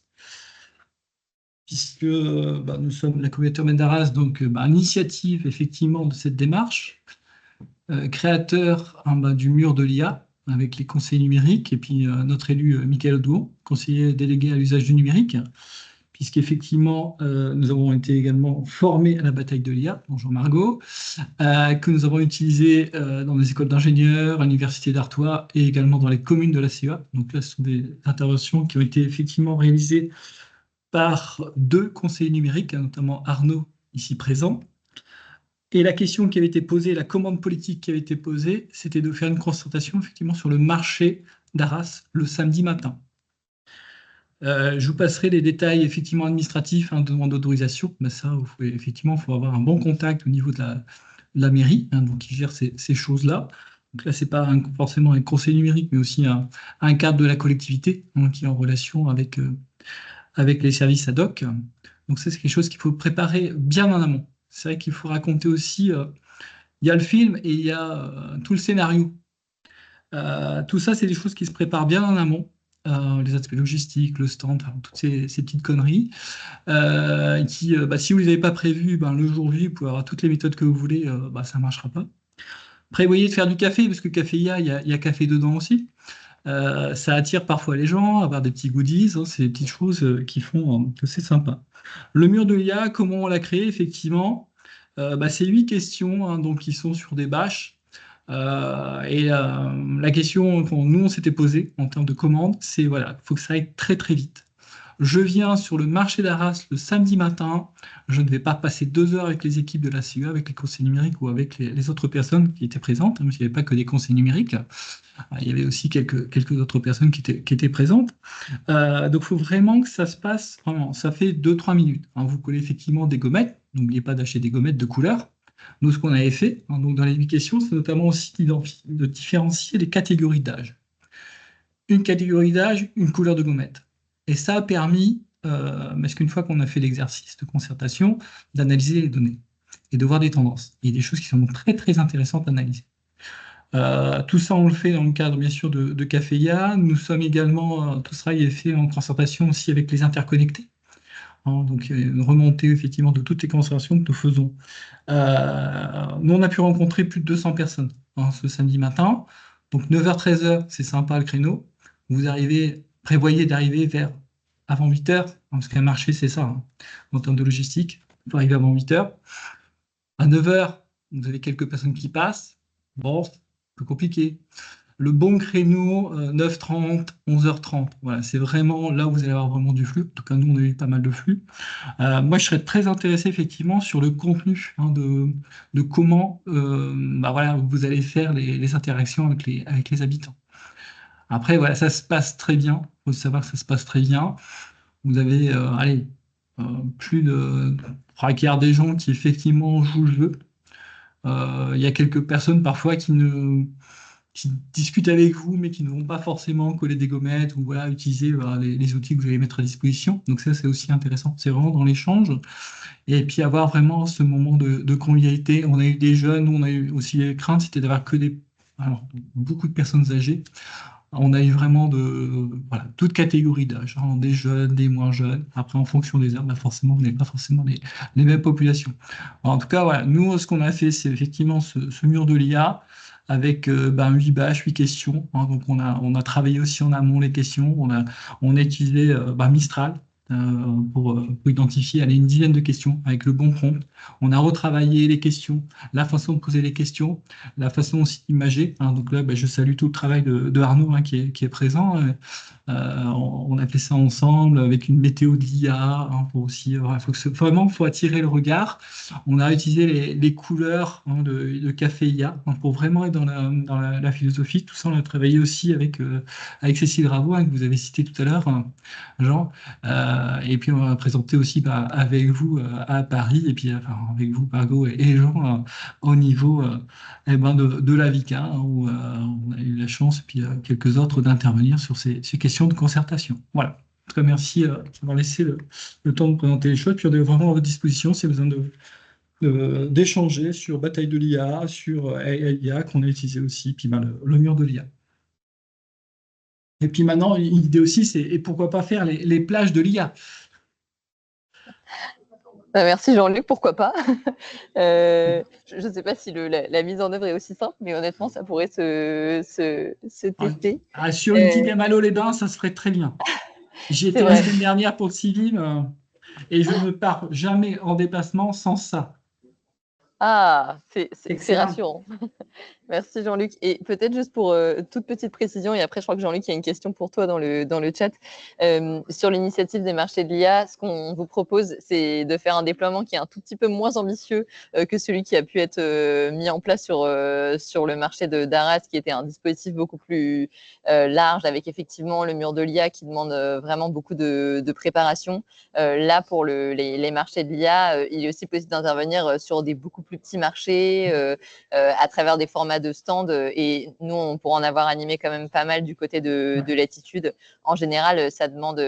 puisque nous sommes la communauté urbaine d'Arras, donc initiative effectivement de cette démarche, créateur du mur de l'IA avec les conseils numériques, et puis notre élu Michael Audouon, conseiller délégué à l'usage du numérique, puisqu'effectivement, nous avons été également formés à la bataille de l'IA, bonjour Margot, que nous avons utilisé dans les écoles d'ingénieurs, à l'université d'Artois et également dans les communes de la CEA. Donc là, ce sont des interventions qui ont été effectivement réalisées par 2 conseillers numériques, notamment Arnaud, ici présent. Et la question qui avait été posée, la commande politique qui avait été posée, c'était de faire une concertation effectivement sur le marché d'Arras le samedi matin. Je vous passerai les détails effectivement administratifs, de demande d'autorisation. Mais ça, effectivement, il faut avoir un bon contact au niveau de la mairie, donc qui gère ces choses-là. Donc là, ce n'est pas forcément un conseil numérique, mais aussi un cadre de la collectivité qui est en relation avec les services ad hoc. Donc ça, c'est quelque chose qu'il faut préparer bien en amont. C'est vrai qu'il faut raconter aussi, il y a le film et il y a tout le scénario. Tout ça, c'est des choses qui se préparent bien en amont. Les aspects logistiques, le stand, toutes ces petites conneries. Si vous n'avez pas prévu le jour J, vous pouvez avoir toutes les méthodes que vous voulez, ça ne marchera pas. Prévoyez de faire du café, parce que Café IA, il y a café dedans aussi. Ça attire parfois les gens, avoir des petits goodies, c'est des petites choses qui font que c'est sympa. Le mur de l'IA, comment on l'a créé, effectivement, c'est 8 questions donc, qui sont sur des bâches. La question que nous, on s'était posée en termes de commande, c'est voilà, il faut que ça aille très très vite. Je viens sur le marché d'Arras le samedi matin, je ne vais pas passer 2 heures avec les équipes de la CEA, avec les conseils numériques ou avec les autres personnes qui étaient présentes, parce qu'il n'y avait pas que des conseils numériques, il y avait aussi quelques autres personnes qui étaient présentes. Donc il faut vraiment que ça se passe, vraiment, ça fait 2-3 minutes. Vous collez effectivement des gommettes, n'oubliez pas d'acheter des gommettes de couleur. Nous, ce qu'on avait fait donc dans les 8 questions, c'est notamment aussi de différencier les catégories d'âge. Une catégorie d'âge, une couleur de gommette. Et ça a permis, parce qu'une fois qu'on a fait l'exercice de concertation, d'analyser les données et de voir des tendances. Il y a des choses qui sont très, très intéressantes à analyser. Tout ça, on le fait dans le cadre, bien sûr, de Café IA. Nous sommes également, tout ça est fait en concertation aussi avec les interconnectés. Donc, une remontée, effectivement, de toutes les concertations que nous faisons. Nous, on a pu rencontrer plus de 200 personnes ce samedi matin. Donc, 9h-13h, c'est sympa le créneau. Vous prévoyez d'arriver avant 8h, parce qu'un marché, c'est ça, en termes de logistique. Il faut arriver avant 8h. À 9h, vous avez quelques personnes qui passent. Bon, c'est un peu compliqué. Le bon créneau, 9h30, 11h30. Voilà, c'est vraiment là où vous allez avoir vraiment du flux. En tout cas, nous, on a eu pas mal de flux. Moi, je serais très intéressé effectivement sur le contenu de comment vous allez faire les interactions avec les habitants. Après, voilà, ça se passe très bien. Il faut savoir que ça se passe très bien. Vous avez plus de 3/4 des gens qui effectivement jouent le jeu. Il y a quelques personnes parfois qui discutent avec vous, mais qui ne vont pas forcément coller des gommettes ou utiliser les outils que vous allez mettre à disposition. Donc ça, c'est aussi intéressant. C'est vraiment dans l'échange. Et puis avoir vraiment ce moment de convivialité. On a eu des jeunes, on a eu aussi les craintes, c'était d'avoir que beaucoup de personnes âgées. On a eu vraiment toute catégorie d'âge, des jeunes, des moins jeunes. Après, en fonction des heures, forcément, vous n'avez pas forcément les mêmes populations. En tout cas, voilà, nous, ce qu'on a fait, c'est effectivement ce mur de l'IA avec 8 bâches, 8 questions. Donc, on a travaillé aussi en amont les questions. On a utilisé Mistral pour identifier une dizaine de questions avec le bon prompt. On a retravaillé les questions, la façon de poser les questions, la façon aussi d'imager. Donc là, je salue tout le travail de Arnaud qui est présent. On a fait ça ensemble avec une météo de l'IA pour aussi. Vraiment, il faut attirer le regard. On a utilisé les couleurs de Café IA pour vraiment être dans la philosophie. Tout ça, on a travaillé aussi avec Cécile Ravo, que vous avez cité tout à l'heure, Jean. Et puis, on va présenter aussi avec vous à Paris, et puis avec vous, Margot et Jean, au niveau de la VICA, où on a eu la chance, et puis quelques autres, d'intervenir sur ces questions de concertation. Voilà. En tout cas, merci d'avoir laissé le temps de présenter les choses. Puis on est vraiment à votre disposition si vous avez besoin de d'échanger sur Bataille de l'IA, sur IA qu'on a utilisé aussi, puis le mur de l'IA. Et puis maintenant, l'idée aussi, c'est et pourquoi pas faire les plages de l'IA. Merci Jean-Luc, pourquoi pas. Je ne sais pas si la mise en œuvre est aussi simple, mais honnêtement, ça pourrait se tester. Sur une petite gamme à l'eau-les-bains, ça se ferait très bien. J'y étais la semaine dernière pour le Civim et je ne pars jamais en déplacement sans ça. Ah, c'est rassurant. Merci Jean-Luc. Et peut-être juste pour toute petite précision, et après je crois que Jean-Luc, il y a une question pour toi dans le chat. Sur l'initiative des marchés de l'IA, ce qu'on vous propose, c'est de faire un déploiement qui est un tout petit peu moins ambitieux que celui qui a pu être mis en place sur le marché d'Arras, qui était un dispositif beaucoup plus large, avec effectivement le mur de l'IA qui demande vraiment beaucoup de préparation. Là, pour les marchés de l'IA, il est aussi possible d'intervenir sur des beaucoup plus petits marchés, à travers des formats de stand, et nous, on pourra en avoir animé quand même pas mal du côté de Latitude. En général, ça demande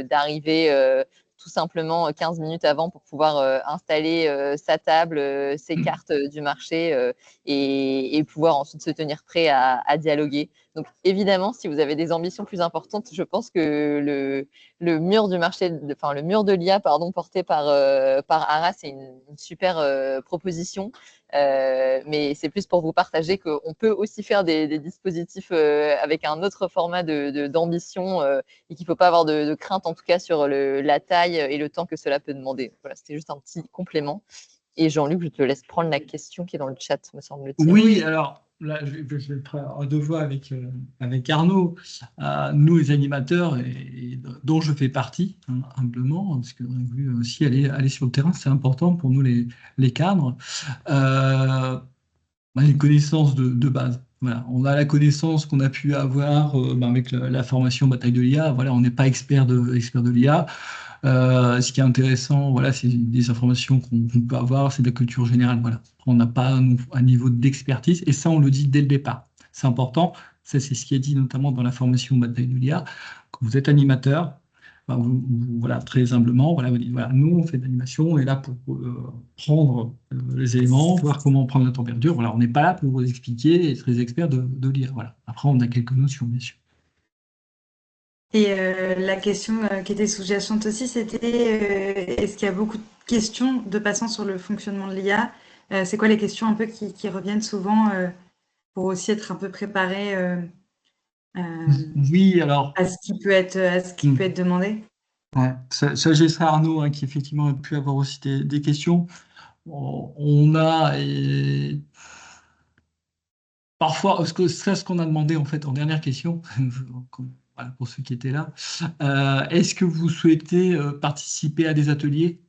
d'arriver tout simplement 15 minutes avant pour pouvoir installer sa table, ses cartes du marché et pouvoir ensuite se tenir prêt à dialoguer. Donc évidemment, si vous avez des ambitions plus importantes, je pense que le mur du marché, le mur de l'IA, porté par Arras, c'est une super proposition. Mais c'est plus pour vous partager qu'on peut aussi faire des dispositifs avec un autre format d'ambition et qu'il ne faut pas avoir de crainte, en tout cas, sur la taille et le temps que cela peut demander. Voilà, c'était juste un petit complément. Et Jean-Luc, je te laisse prendre la question qui est dans le chat, me semble-t-il. Oui, alors là, je vais être à deux voix avec Arnaud. Nous, les animateurs, et dont je fais partie, humblement, parce qu'on a voulu aussi aller sur le terrain, c'est important pour nous, les cadres. Une connaissance de base. Voilà. On a la connaissance qu'on a pu avoir avec la formation Bataille de l'IA. Voilà, on n'est pas expert de l'IA. Ce qui est intéressant, voilà, c'est des informations qu'on peut avoir, c'est de la culture générale. Voilà. On n'a pas un niveau d'expertise, et ça, on le dit dès le départ. C'est important. Ça, c'est ce qui est dit notamment dans la formation Bataille de l'IA. Quand vous êtes animateur, voilà, très humblement, voilà, vous dites, voilà, nous, on fait de l'animation, on est là pour prendre les éléments, voir comment prendre la température. Voilà, on n'est pas là pour vous expliquer et être très expert de l'IA. Voilà. Après, on a quelques notions, bien sûr. Et la question qui était sous-jacente aussi, c'était est-ce qu'il y a beaucoup de questions de passant sur le fonctionnement de l'IA? C'est quoi les questions un peu qui reviennent souvent pour aussi être un peu préparé oui, alors, à ce qui peut être demandé? Ouais, ça je laisserai Arnaud, qui effectivement a pu avoir aussi des questions. On a parfois, c'est ce qu'on a demandé en fait en dernière question, voilà, pour ceux qui étaient là. Est-ce que vous souhaitez participer à des ateliers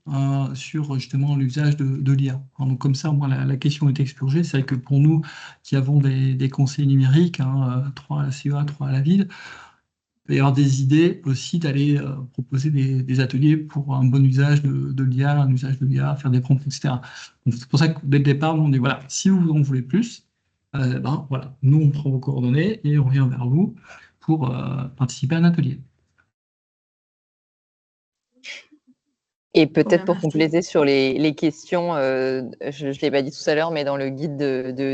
sur justement l'usage de l'IA? Donc comme ça, moi, la question est expurgée. C'est vrai que pour nous qui avons des conseils numériques, 3 à la CEA, 3 à la ville, il peut y avoir des idées aussi d'aller proposer des ateliers pour un bon usage de l'IA, un usage de l'IA, faire des prompts, etc. Donc c'est pour ça que dès le départ, on dit voilà, si vous en voulez plus, voilà, nous on prend vos coordonnées et on revient vers vous pour participer à un atelier. Et peut-être pour compléter sur les questions, je ne l'ai pas dit tout à l'heure, mais dans le guide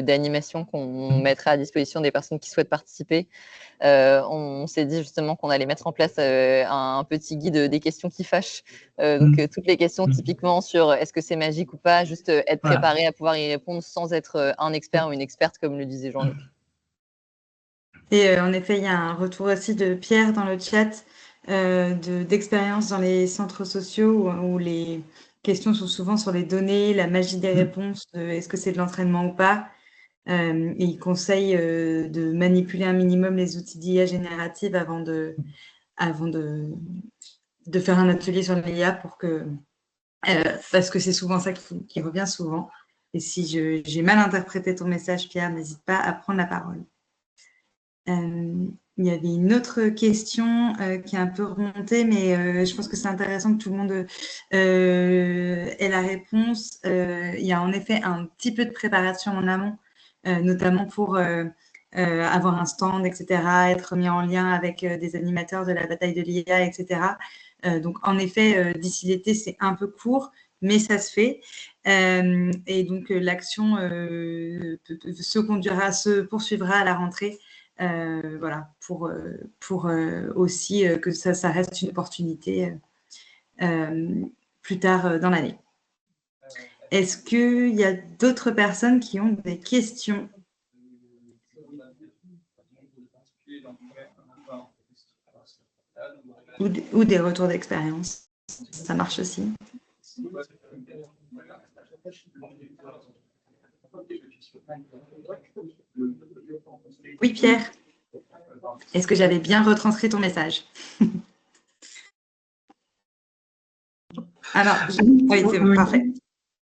d'animation qu'on mettra à disposition des personnes qui souhaitent participer, on s'est dit justement qu'on allait mettre en place un petit guide des questions qui fâchent. Donc toutes les questions typiquement sur est-ce que c'est magique ou pas, juste être préparé à pouvoir y répondre sans être un expert ou une experte, comme le disait Jean-Luc. Et en effet, il y a un retour aussi de Pierre dans le chat d'expérience dans les centres sociaux où les questions sont souvent sur les données, la magie des réponses, est-ce que c'est de l'entraînement ou pas. Et il conseille de manipuler un minimum les outils d'IA générative avant de faire un atelier sur l'IA parce que c'est souvent ça qui revient souvent. Et si j'ai mal interprété ton message, Pierre, n'hésite pas à prendre la parole. Il y avait une autre question qui est un peu remontée, mais je pense que c'est intéressant que tout le monde ait la réponse. Il y a en effet un petit peu de préparation en amont, notamment pour avoir un stand, etc., être mis en lien avec des animateurs de la bataille de l'IA, etc. Donc, en effet, d'ici l'été, c'est un peu court, mais ça se fait. Et donc, l'action se poursuivra à la rentrée, voilà, pour aussi que ça reste une opportunité plus tard dans l'année. Est-ce qu'il y a d'autres personnes qui ont des questions? Ou des retours d'expérience? Ça marche aussi. Oui, Pierre. Est-ce que j'avais bien retranscrit ton message? Alors, oui, c'est bon, parfait.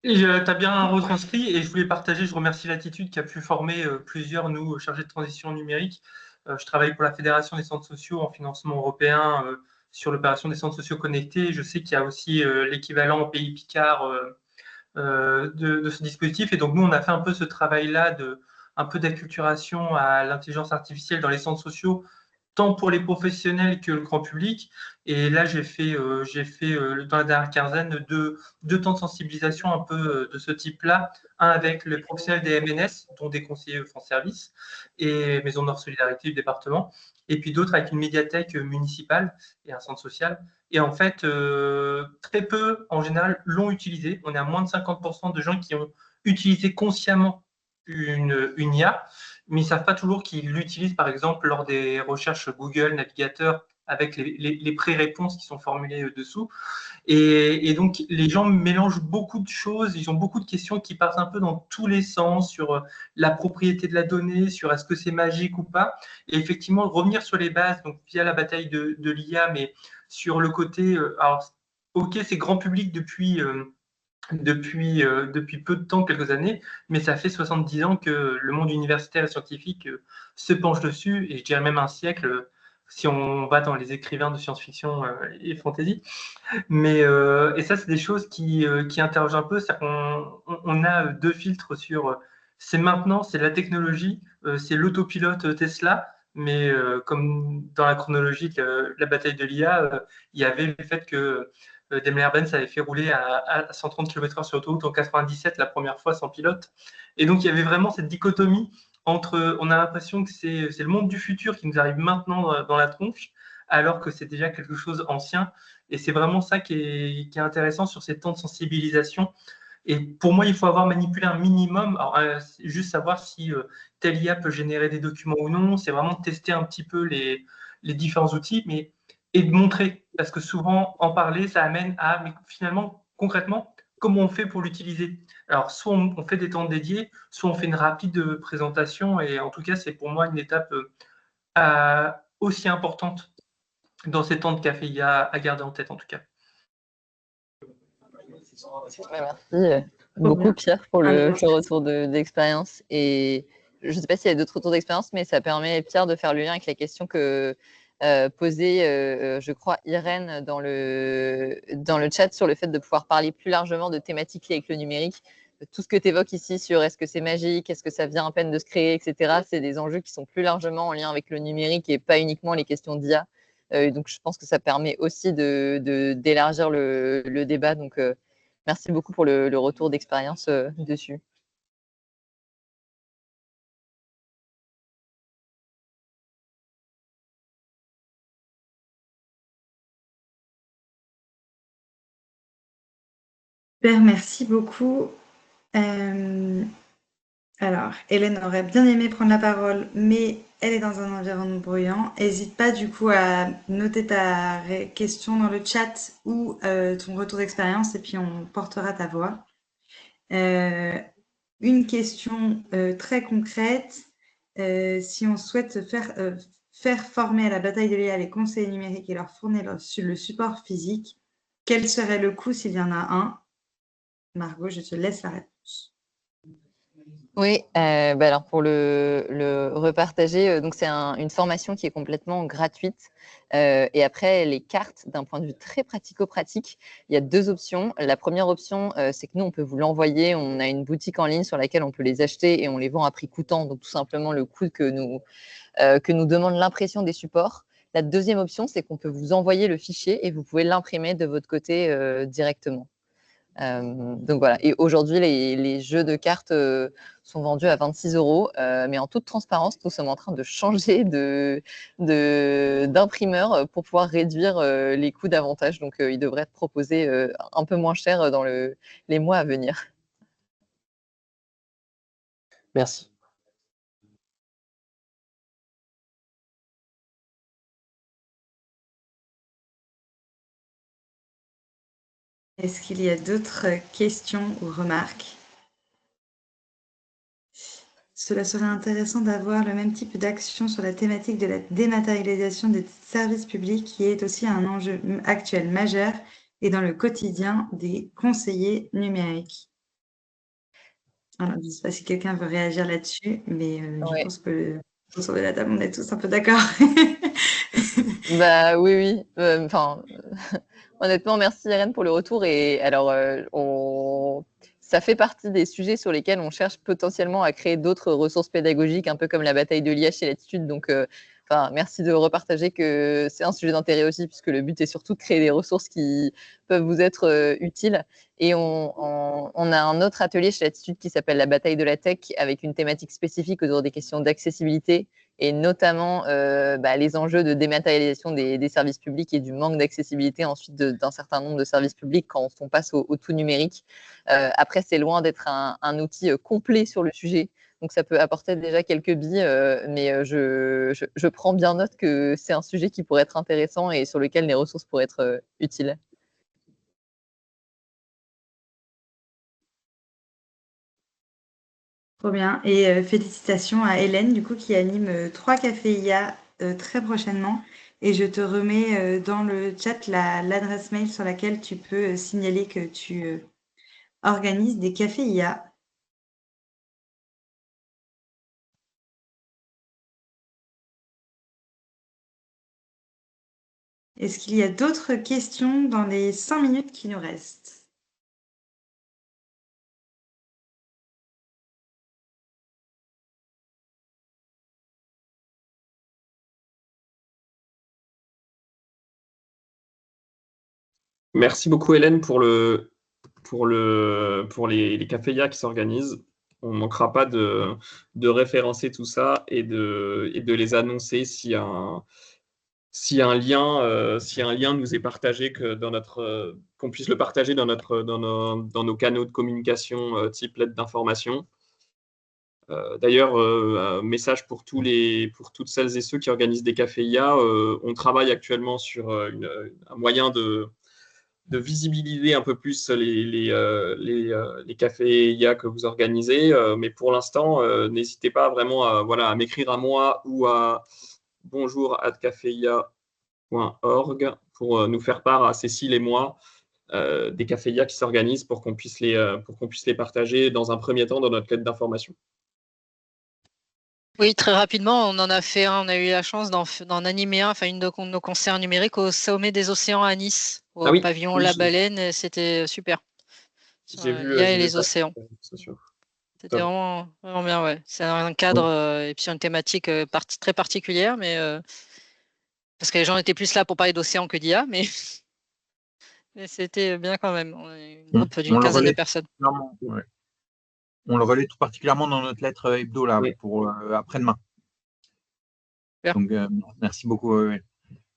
Tu as bien retranscrit et je voulais partager, je remercie Latitude qui a pu former plusieurs, nous, chargés de transition numérique. Je travaille pour la Fédération des centres sociaux en financement européen sur l'opération des centres sociaux connectés. Je sais qu'il y a aussi l'équivalent au pays Picard de ce dispositif. Et donc, nous, on a fait un peu ce travail-là, un peu d'acculturation à l'intelligence artificielle dans les centres sociaux, tant pour les professionnels que le grand public. Et là, j'ai fait dans la dernière quinzaine deux temps de sensibilisation un peu de ce type-là. Un avec les professionnels des MNS, dont des conseillers France Service, et Maison Nord Solidarité du département. Et puis d'autres avec une médiathèque municipale et un centre social. Et en fait, très peu, en général, l'ont utilisé. On est à moins de 50% de gens qui ont utilisé consciemment une IA, mais ils ne savent pas toujours qu'ils l'utilisent, par exemple, lors des recherches Google, navigateur, avec les pré-réponses qui sont formulées dessous. Et donc, les gens mélangent beaucoup de choses, ils ont beaucoup de questions qui partent un peu dans tous les sens sur la propriété de la donnée, sur est-ce que c'est magique ou pas. Et effectivement, revenir sur les bases, donc via la bataille de l'IA, mais sur le côté, alors, ok, c'est grand public depuis peu de temps, quelques années, mais ça fait 70 ans que le monde universitaire et scientifique se penche dessus, et je dirais même un siècle, si on va dans les écrivains de science-fiction et fantasy. Mais, et ça, c'est des choses qui interrogent un peu, c'est qu'on a deux filtres sur c'est maintenant, c'est la technologie, c'est l'autopilote Tesla, mais comme dans la chronologie de la bataille de l'IA, il y avait le fait que Daimler-Benz avait fait rouler à 130 km/h sur l'autoroute en 97 la première fois sans pilote. Et donc, il y avait vraiment cette dichotomie entre, on a l'impression que c'est le monde du futur qui nous arrive maintenant dans la tronche, alors que c'est déjà quelque chose ancien. Et c'est vraiment ça qui est intéressant sur ces temps de sensibilisation. Et pour moi, il faut avoir manipulé un minimum, alors, juste savoir si telle IA peut générer des documents ou non. C'est vraiment tester un petit peu les différents outils, et de montrer, parce que souvent, en parler, ça amène à, mais finalement, concrètement, comment on fait pour l'utiliser. Alors, soit on fait des temps dédiés, soit on fait une rapide présentation, et en tout cas, c'est pour moi une étape aussi importante dans ces temps de café IA à garder en tête, en tout cas. Merci beaucoup, Pierre, pour le retour d'expérience. Et je ne sais pas s'il y a d'autres retours d'expérience, mais ça permet, Pierre, de faire le lien avec la question que posait, je crois, Irène dans le chat sur le fait de pouvoir parler plus largement de thématiques liées avec le numérique. Tout ce que tu évoques ici sur est-ce que c'est magique, est-ce que ça vient à peine de se créer, etc., c'est des enjeux qui sont plus largement en lien avec le numérique et pas uniquement les questions d'IA. Donc, je pense que ça permet aussi d'élargir le débat. Donc, merci beaucoup pour le retour d'expérience dessus. Super, merci beaucoup. Alors, Hélène aurait bien aimé prendre la parole, mais elle est dans un environnement bruyant. N'hésite pas du coup à noter ta question dans le chat ou ton retour d'expérience, et puis on portera ta voix. Une question très concrète. Si on souhaite faire former à la bataille de l'IA les conseillers numériques et leur fournir le support physique, quel serait le coût s'il y en a un? Margot, je te laisse la réponse. Oui, alors pour le repartager, donc c'est une formation qui est complètement gratuite. Et après, les cartes, d'un point de vue très pratico-pratique, il y a deux options. La première option, c'est que nous, on peut vous l'envoyer. On a une boutique en ligne sur laquelle on peut les acheter et on les vend à prix coûtant. Donc, tout simplement, le coût que nous demande l'impression des supports. La deuxième option, c'est qu'on peut vous envoyer le fichier et vous pouvez l'imprimer de votre côté directement. Donc voilà. Et aujourd'hui, les jeux de cartes sont vendus à 26 €, mais en toute transparence, nous sommes en train de changer d'imprimeur pour pouvoir réduire les coûts davantage. Donc, ils devraient être proposés un peu moins cher dans les mois à venir. Merci. Est-ce qu'il y a d'autres questions ou remarques? Cela serait intéressant d'avoir le même type d'action sur la thématique de la dématérialisation des services publics, qui est aussi un enjeu actuel majeur et dans le quotidien des conseillers numériques. Alors, je ne sais pas si quelqu'un veut réagir là-dessus, mais je pense que autour de la table, on est tous un peu d'accord. Bah oui. Enfin, honnêtement, merci Irène pour le retour. Et alors, ça fait partie des sujets sur lesquels on cherche potentiellement à créer d'autres ressources pédagogiques, un peu comme la bataille de Liège chez Latitude. Donc, merci de repartager que c'est un sujet d'intérêt aussi, puisque le but est surtout de créer des ressources qui peuvent vous être utiles. Et on a un autre atelier chez Latitude qui s'appelle la bataille de la tech, avec une thématique spécifique autour des questions d'accessibilité, et notamment les enjeux de dématérialisation des services publics et du manque d'accessibilité ensuite d'un certain nombre de services publics quand on passe au tout numérique. Après, c'est loin d'être un outil complet sur le sujet, donc ça peut apporter déjà quelques billes, mais je prends bien note que c'est un sujet qui pourrait être intéressant et sur lequel les ressources pourraient être utiles. Trop bien. Et félicitations à Hélène, du coup, qui anime 3 cafés IA très prochainement. Et je te remets dans le chat l'adresse mail sur laquelle tu peux signaler que tu organises des cafés IA. Est-ce qu'il y a d'autres questions dans les 5 minutes qui nous restent? Merci beaucoup Hélène pour les cafés IA qui s'organisent. On ne manquera pas de référencer tout ça et de les annoncer si un lien nous est partagé, qu'on puisse le partager dans nos canaux de communication type lettre d'information. D'ailleurs, un message pour toutes celles et ceux qui organisent des cafés IA. On travaille actuellement sur un moyen de visibiliser un peu plus les cafés IA que vous organisez. Mais pour l'instant, n'hésitez pas vraiment à m'écrire à moi ou à bonjour@cafeia.org pour nous faire part à Cécile et moi des cafés IA qui s'organisent pour qu'on puisse les partager dans un premier temps dans notre lettre d'information. Oui, très rapidement, on en a fait un. On a eu la chance d'en animer un, enfin une de nos concerts numériques au sommet des océans à Nice, au pavillon La Baleine. C'était super. J'ai vu l'IA et les océans. C'était vraiment, vraiment bien, ouais. C'est un cadre et puis une thématique très particulière, mais parce que les gens étaient plus là pour parler d'océan que d'IA, mais c'était bien quand même. On est un groupe d'une quinzaine de personnes. Ouais. On le relaie tout particulièrement dans notre lettre hebdo là, pour après-demain. Donc merci beaucoup.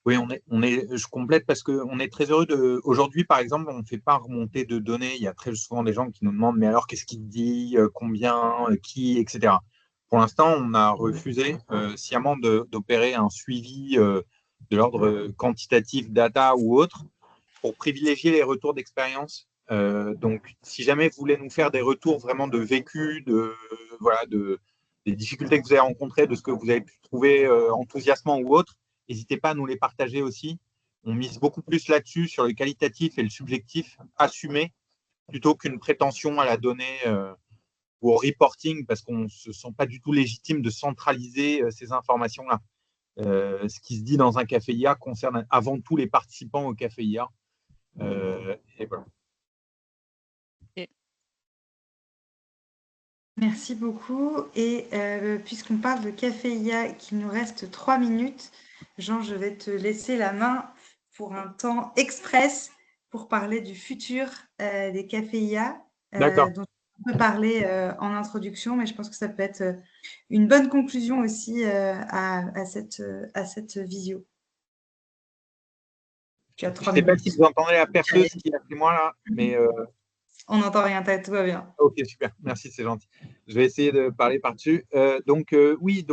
Oui, je complète parce qu'on est très heureux aujourd'hui, par exemple, on ne fait pas remonter de données. Il y a très souvent des gens qui nous demandent, mais alors qu'est-ce qu'il dit, combien, qui, etc. Pour l'instant, on a refusé sciemment d'opérer un suivi de l'ordre quantitatif, data ou autre, pour privilégier les retours d'expérience. Donc, si jamais vous voulez nous faire des retours vraiment de vécu, des difficultés que vous avez rencontrées, de ce que vous avez pu trouver enthousiasmant ou autre, n'hésitez pas à nous les partager aussi. On mise beaucoup plus là-dessus, sur le qualitatif et le subjectif assumé, plutôt qu'une prétention à la donnée ou au reporting, parce qu'on ne se sent pas du tout légitime de centraliser ces informations-là. Ce qui se dit dans un café IA concerne avant tout les participants au café IA. Et voilà. Merci beaucoup. Et puisqu'on parle de café IA, qu'il nous reste 3 minutes, Jean, je vais te laisser la main pour un temps express pour parler du futur des cafés IA, D'accord. dont on peut parler en introduction, mais je pense que ça peut être une bonne conclusion aussi à cette visio. Tu as Je 3 ne sais pas minutes. si vous entendez la perceuse qui est après moi là, mais On n'entend rien, tout va bien. ok, super, merci, c'est gentil. Je vais essayer de parler par-dessus. Oui,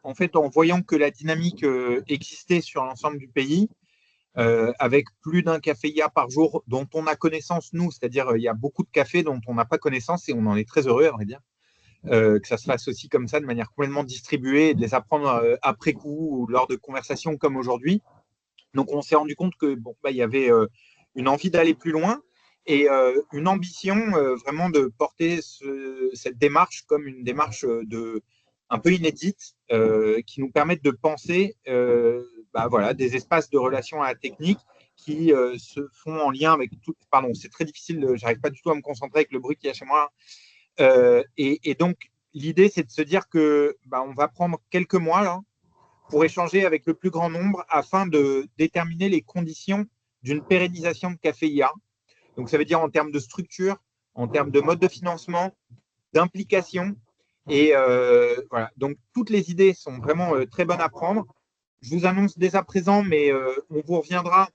en fait, en voyant que la dynamique existait sur l'ensemble du pays, avec plus d'un café IA par jour dont on a connaissance, nous, c'est-à-dire il y a beaucoup de cafés dont on n'a pas connaissance et on en est très heureux, à vrai dire, que ça se fasse aussi comme ça, de manière complètement distribuée et de les apprendre après coup ou lors de conversations comme aujourd'hui. Donc, on s'est rendu compte que il y avait une envie d'aller plus loin et une ambition vraiment de porter cette démarche comme une démarche un peu inédite qui nous permette de penser des espaces de relation à la technique qui se font en lien avec tout. Pardon, c'est très difficile, j'arrive pas du tout à me concentrer avec le bruit qu'il y a chez moi. Et donc, l'idée, c'est de se dire que on va prendre quelques mois là pour échanger avec le plus grand nombre afin de déterminer les conditions d'une pérennisation de Café IA. Donc, ça veut dire en termes de structure, en termes de mode de financement, d'implication. Et voilà. Donc, toutes les idées sont vraiment très bonnes à prendre. Je vous annonce dès à présent, mais on vous reviendra.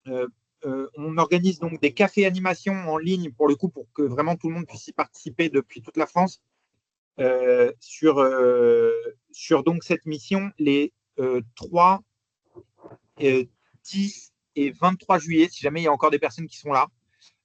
On organise donc des cafés animations en ligne pour le coup, pour que vraiment tout le monde puisse y participer depuis toute la France. Sur donc cette mission les 3, 10 et 23 juillet, si jamais il y a encore des personnes qui sont là.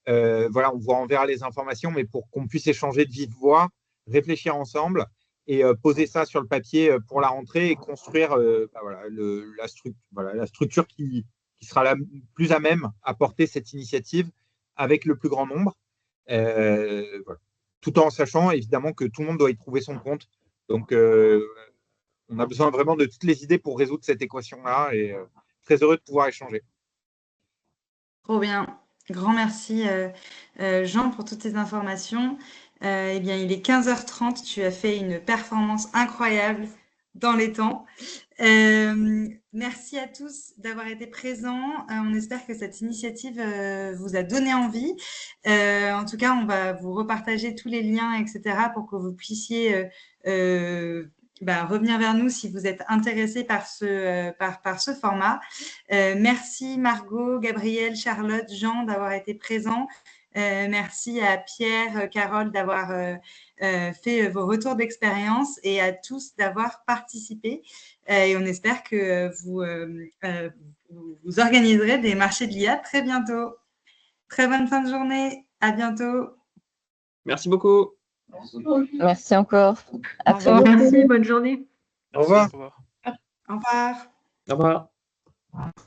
Voilà, on vous enverra les informations, mais pour qu'on puisse échanger de vive voix, réfléchir ensemble et poser ça sur le papier pour la rentrée et construire la structure qui sera la plus à même à porter cette initiative avec le plus grand nombre. Voilà. Tout en sachant évidemment que tout le monde doit y trouver son compte. Donc, on a besoin vraiment de toutes les idées pour résoudre cette équation-là et très heureux de pouvoir échanger. Trop bien. Grand merci, Jean, pour toutes ces informations. Eh bien, il est 15h30. Tu as fait une performance incroyable dans les temps. Merci à tous d'avoir été présents. On espère que cette initiative vous a donné envie. En tout cas, on va vous repartager tous les liens, etc., pour que vous puissiez revenir vers nous si vous êtes intéressés par ce format. Merci Margot, Gabriel, Charlotte, Jean d'avoir été présents. Merci à Pierre, Carole d'avoir fait vos retours d'expérience et à tous d'avoir participé. Et on espère que vous organiserez des marchés de l'IA très bientôt. Très bonne fin de journée. À bientôt. Merci beaucoup. Merci encore. À très revoir. bientôt. Merci, bonne journée. Au revoir. Au revoir. Au revoir. Au revoir.